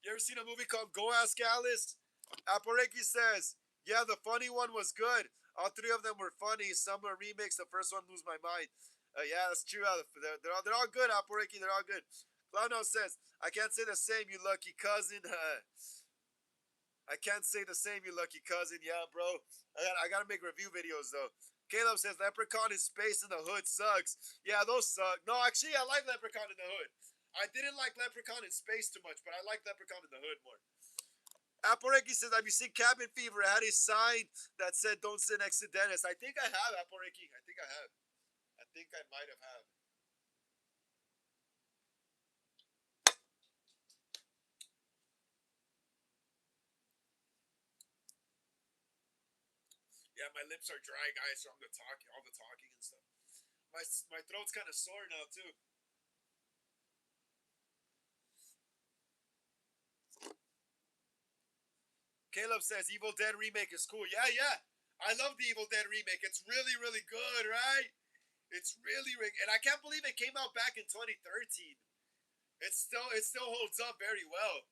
You ever seen a movie called Go Ask Alice? Apareki says, yeah, the funny one was good. All three of them were funny. Some are remakes. The first one lose my mind. Yeah, that's true. They're all good, Apareki. They're all good. Clowno says, I can't say the same, you lucky cousin. I can't say the same, you lucky cousin. Yeah, bro. I gotta make review videos, though. Caleb says, Leprechaun in Space in the Hood sucks. Yeah, those suck. No, actually, I like Leprechaun in the Hood. I didn't like Leprechaun in Space too much, but I like Leprechaun in the Hood more. Aporeki says, have you seen Cabin Fever? It had a sign that said, don't sit next to Dennis. I think I have, Aporeki. I think I have. I think I might have had. Yeah, my lips are dry, guys, from all the talking and stuff. My throat's kind of sore now too. Caleb says Evil Dead remake is cool. Yeah, yeah. I love the Evil Dead remake. It's really, really good, right? It's really, really, and I can't believe it came out back in 2013. It still holds up very well.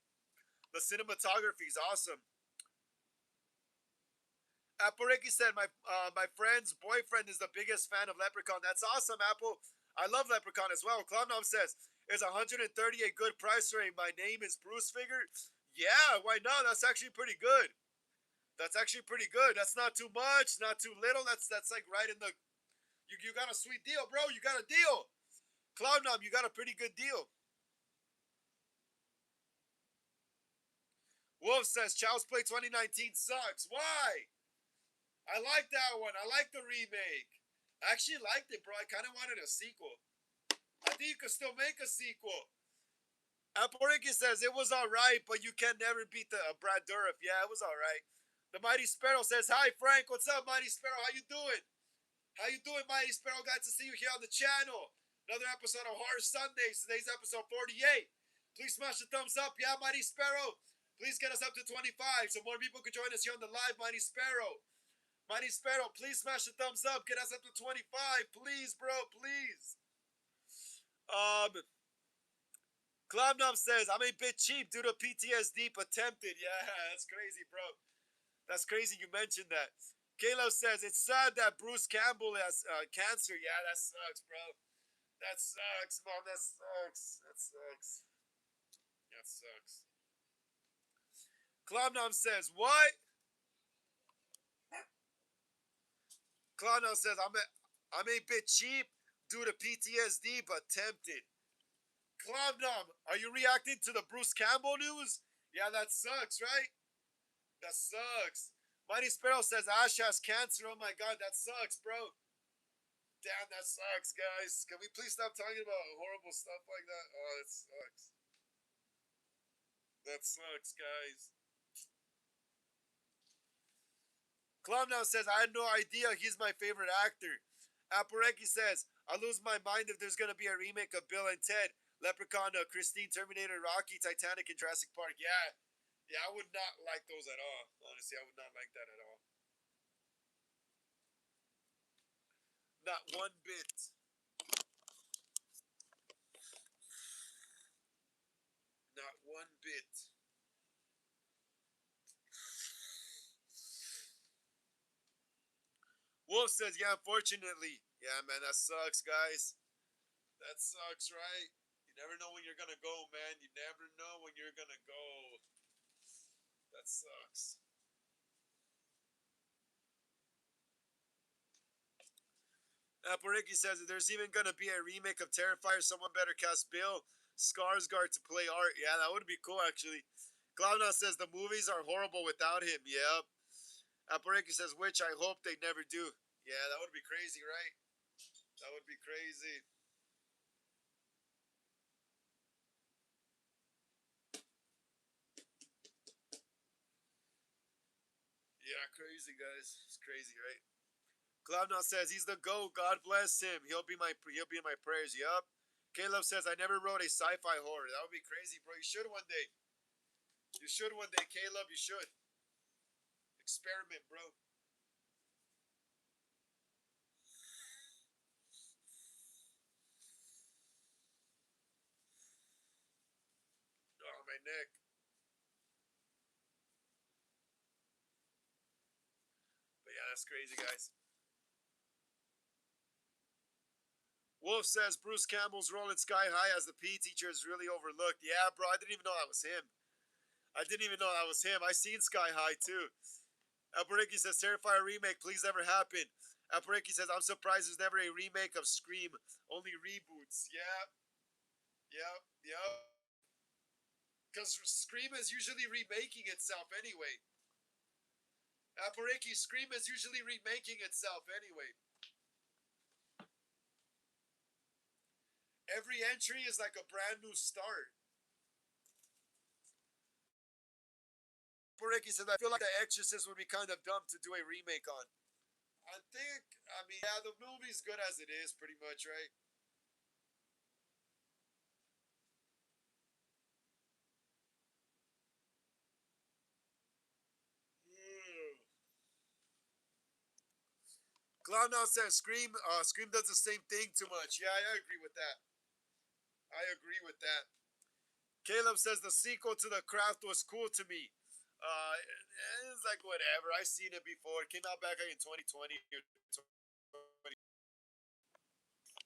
The cinematography is awesome. Apple said my friend's boyfriend is the biggest fan of Leprechaun. That's awesome, Apple. I love Leprechaun as well. Clownnom says, is 130 a good price range? My name is Bruce figure. Yeah, why not? That's actually pretty good. That's actually pretty good. That's not too much, not too little. That's like right in the. You got a sweet deal, bro. You got a deal. Clownnom, you got a pretty good deal. Wolf says Child's Play 2019 sucks. Why? I like that one. I like the remake. I actually liked it, bro. I kind of wanted a sequel. I think you could still make a sequel. Aporiki says it was all right, but you can never beat the Brad Dourif. Yeah, it was all right. The Mighty Sparrow says, "Hi, Frank. What's up, Mighty Sparrow? How you doing? How you doing, Mighty Sparrow? Glad to see you here on the channel. Another episode of Horror Sundays. Today's episode 48. Please smash the thumbs up. Yeah, Mighty Sparrow. Please get us up to 25 so more people can join us here on the live, Mighty Sparrow. Mighty Sparrow, please smash the thumbs up. Get us up to 25. Please, bro. Please. Klobnov says, I'm a bit cheap due to PTSD, but tempted. Yeah, that's crazy, bro. That's crazy you mentioned that. Kalo says, it's sad that Bruce Campbell has cancer. Yeah, that sucks, bro. That sucks, mom. That sucks. That sucks. That sucks. Klobnov says, what? Klobnov says, I'm a bit cheap due to PTSD, but tempted. Klobnov, are you reacting to the Bruce Campbell news? Yeah, that sucks, right? That sucks. Mighty Sparrow says Ash has cancer. Oh my god, that sucks, bro. Damn, that sucks, guys. Can we please stop talking about horrible stuff like that? Oh, it sucks. That sucks, guys. Clown now says, I had no idea he's my favorite actor. Apareki says, I lose my mind if there's going to be a remake of Bill and Ted, Leprechaun, Christine, Terminator, Rocky, Titanic, and Jurassic Park. Yeah, I would not like those at all. Honestly, I would not like that at all. Not one bit. Not one bit. Wolf says, yeah, unfortunately. Yeah, man, that sucks, guys. That sucks, right? You never know when you're gonna go, man. You never know when you're gonna go. That sucks. Poriki says that there's even gonna be a remake of Terrifier. Someone better cast Bill Skarsgård to play Art. Yeah, that would be cool, actually. Cloudna says the movies are horrible without him. Yep. Poriki says, which I hope they never do. Yeah, that would be crazy, right? That would be crazy. Yeah, crazy, guys. It's crazy, right? Cloudna says he's the GOAT. God bless him. He'll be in my prayers. Yup. Caleb says I never wrote a sci-fi horror. That would be crazy, bro. You should one day. You should one day, Caleb. You should. Experiment, bro. Oh, my neck. But yeah, that's crazy, guys. Wolf says Bruce Campbell's role in Sky High as the PE teacher is really overlooked. Yeah, bro, I didn't even know that was him. I didn't even know that was him. I seen Sky High too. Alberiki says Terrifier remake, please never happen. Alberiki says I'm surprised there's never a remake of Scream, only reboots. Yeah, yep. Because Scream is usually remaking itself anyway. Alberiki, Scream is usually remaking itself anyway. Every entry is like a brand new start. Ricky said, I feel like The Exorcist would be kind of dumb to do a remake on. I mean, yeah, the movie's good as it is, pretty much, right? Clown now says Scream does the same thing too much. Yeah, I agree with that. I agree with that. Caleb says the sequel to The Craft was cool to me. It's like whatever. I've seen it before. It came out back in 2020 or 20.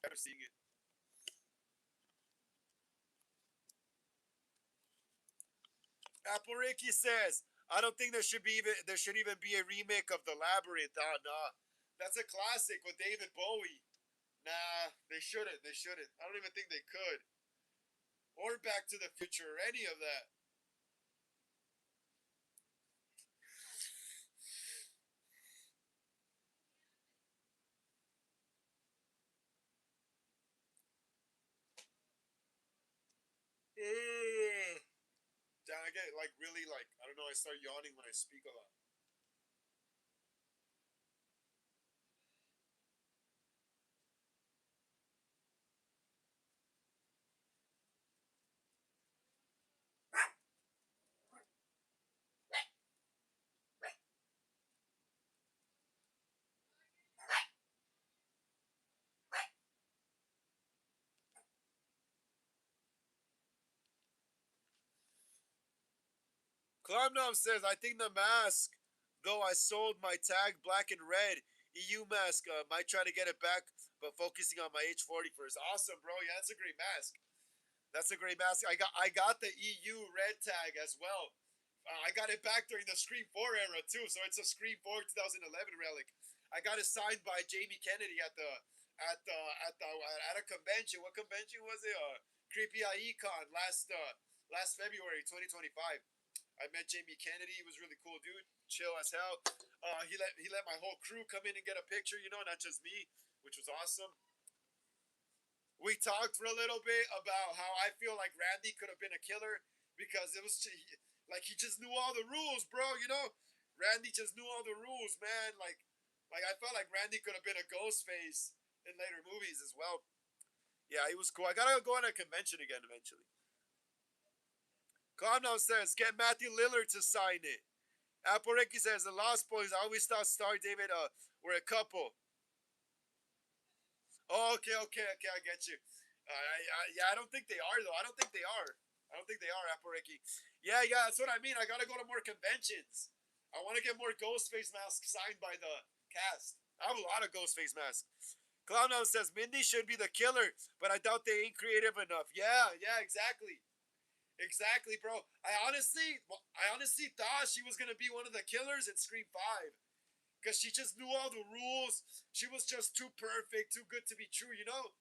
Never seen it. Apple Ricky says, I don't think there should even be a remake of The Labyrinth. Oh, nah. That's a classic with David Bowie. Nah, they shouldn't. They shouldn't. I don't even think they could. Or Back to the Future or any of that. Damn, I get like really like I don't know. I start yawning when I speak a lot. Clomnom says, I think the mask, though I sold my tag black and red EU mask, might try to get it back, but focusing on my H40 first. Awesome, bro. Yeah, that's a great mask. That's a great mask. I got the EU red tag as well. I got it back during the Scream 4 era too, so it's a Scream 4 2011 relic. I got it signed by Jamie Kennedy at the at a convention. What convention was it? Creepy IE Con last February 2025. I met Jamie Kennedy. He was really cool, dude. Chill as hell. He let my whole crew come in and get a picture. You know, not just me, which was awesome. We talked for a little bit about how I feel like Randy could have been a killer because it was like he just knew all the rules, bro. You know, Randy just knew all the rules, man. Like I felt like Randy could have been a ghost face in later movies as well. Yeah, he was cool. I gotta go on a convention again eventually. Comno says, get Matthew Lillard to sign it. Apple says, the Lost Boys, I always thought Star David were a couple. Oh, okay, I get you. Yeah, I don't think they are, though. I don't think they are. I don't think they are, Apple Yeah, that's what I mean. I gotta go to more conventions. I want to get more Ghostface masks signed by the cast. I have a lot of Ghostface masks. Clowno says, Mindy should be the killer, but I doubt they ain't creative enough. Yeah, exactly. Exactly, bro. I honestly thought she was gonna be one of the killers in Scream 5 because she just knew all the rules. She was just too perfect, too good to be true. You know.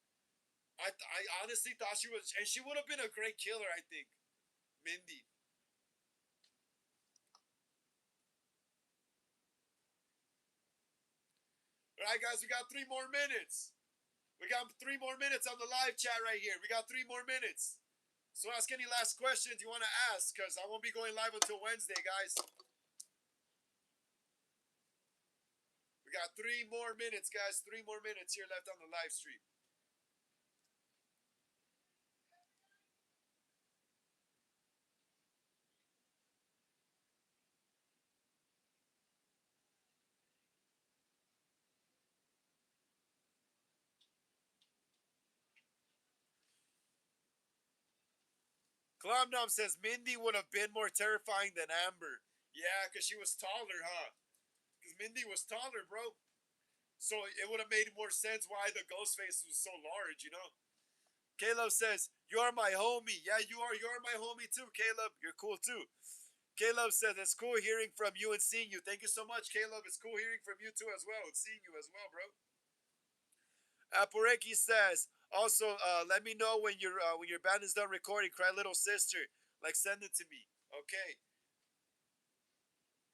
I honestly thought she was, and she would have been a great killer. I think, Mindy. All right, guys, we got 3 more minutes. We got 3 more minutes on the live chat right here. We got 3 more minutes. So ask any last questions you want to ask, because I won't be going live until Wednesday, guys. We got 3 more minutes, guys. 3 more minutes here left on the live stream. Glomnom says Mindy would have been more terrifying than Amber. Yeah, because she was taller, huh? Because Mindy was taller, bro. So it would have made more sense why the ghost face was so large, you know? Caleb says, you're my homie. Yeah, you are. You're my homie too, Caleb. You're cool too. Caleb says, it's cool hearing from you and seeing you. Thank you so much, Caleb. It's cool hearing from you too as well and seeing you as well, bro. Aporeki says, also, let me know when your band is done recording. Cry Little Sister. Like, send it to me. Okay.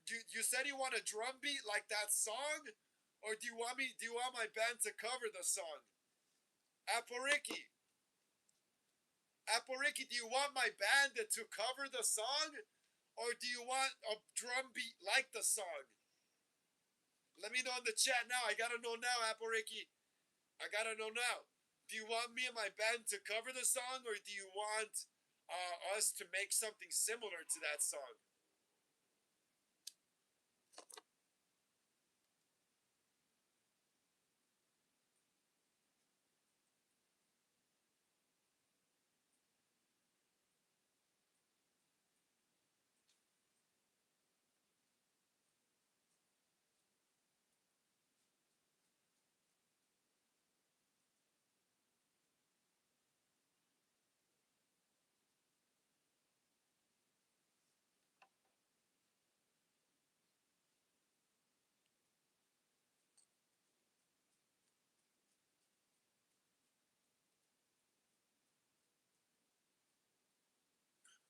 You said you want a drum beat like that song? Or do you want my band to cover the song? Aporeki. Aporiki, do you want my band to cover the song? Or do you want a drum beat like the song? Let me know in the chat now. I gotta know now, Aporiki. I gotta know now. Do you want me and my band to cover the song, or do you want us to make something similar to that song?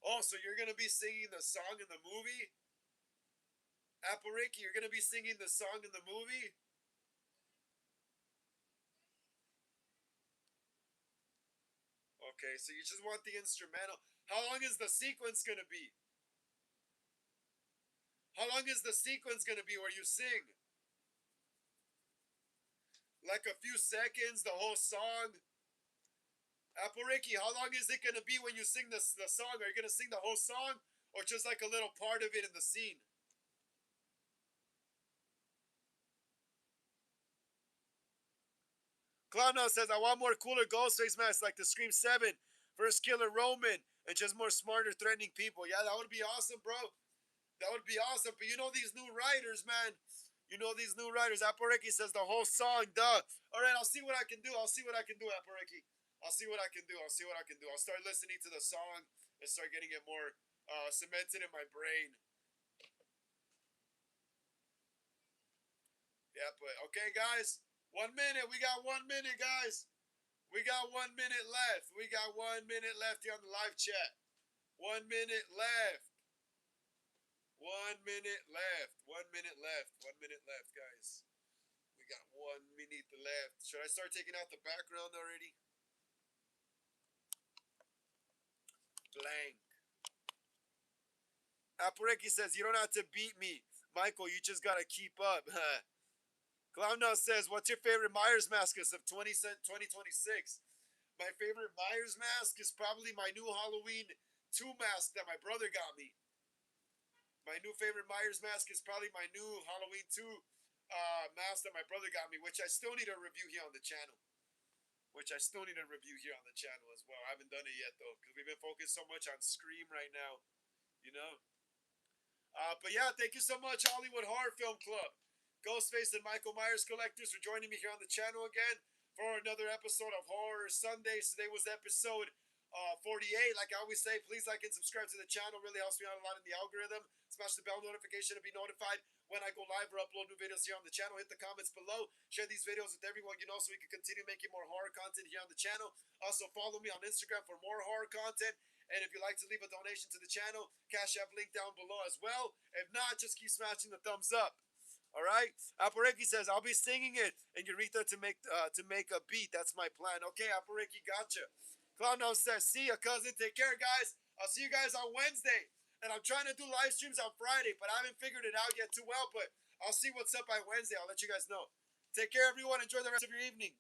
Oh, so you're gonna be singing the song in the movie? Aporiki, you're gonna be singing the song in the movie? Okay, so you just want the instrumental. How long is the sequence gonna be? How long is the sequence gonna be where you sing? Like a few seconds, the whole song? Apple Ricky, how long is it gonna be when you sing the song? Are you gonna sing the whole song, or just like a little part of it in the scene? Clownhouse says, I want more cooler Ghostface masks like the Scream 7, First Killer Roman, and just more smarter, threatening people. Yeah, that would be awesome, bro. That would be awesome. But you know these new writers, man. You know these new writers. Aporeki says the whole song, duh. All right, I'll see what I can do. I'll see what I can do, Aporeki. I'll see what I can do. I'll see what I can do. I'll start listening to the song and start getting it more cemented in my brain. Yeah, but okay, guys. 1 minute. We got 1 minute, guys. We got 1 minute left. We got 1 minute left here on the live chat. 1 minute left. 1 minute left. 1 minute left. 1 minute left, guys. We got 1 minute left. Should I start taking out the background already? Blank. Aporeki says, you don't have to beat me. Michael, you just got to keep up. Clownhouse says, what's your favorite Myers mask of 2026? My favorite Myers mask is probably my new Halloween 2 mask that my brother got me. My new favorite Myers mask is probably my new Halloween 2 mask that my brother got me, which I still need a review here on the channel. As well. I haven't done it yet, though, because we've been focused so much on Scream right now, you know? But yeah, thank you so much, Hollywood Horror Film Club, Ghostface and Michael Myers collectors, for joining me here on the channel again for another episode of Horror Sundays. Today was episode 48. Like I always say, please like and subscribe to the channel. Really helps me out a lot in the algorithm. Smash the bell notification to be notified when I go live or upload new videos here on the channel. Hit the comments below. Share these videos with everyone you know so we can continue making more horror content here on the channel. Also, follow me on Instagram for more horror content. And if you'd like to leave a donation to the channel, Cash App link down below as well. If not, just keep smashing the thumbs up. All right. Aporeki says, I'll be singing it and Eureka to make a beat. That's my plan. Okay, Aporeki, gotcha. Clownhouse says, see ya, cousin. Take care, guys. I'll see you guys on Wednesday. And I'm trying to do live streams on Friday, but I haven't figured it out yet too well. But I'll see what's up by Wednesday. I'll let you guys know. Take care, everyone. Enjoy the rest of your evening.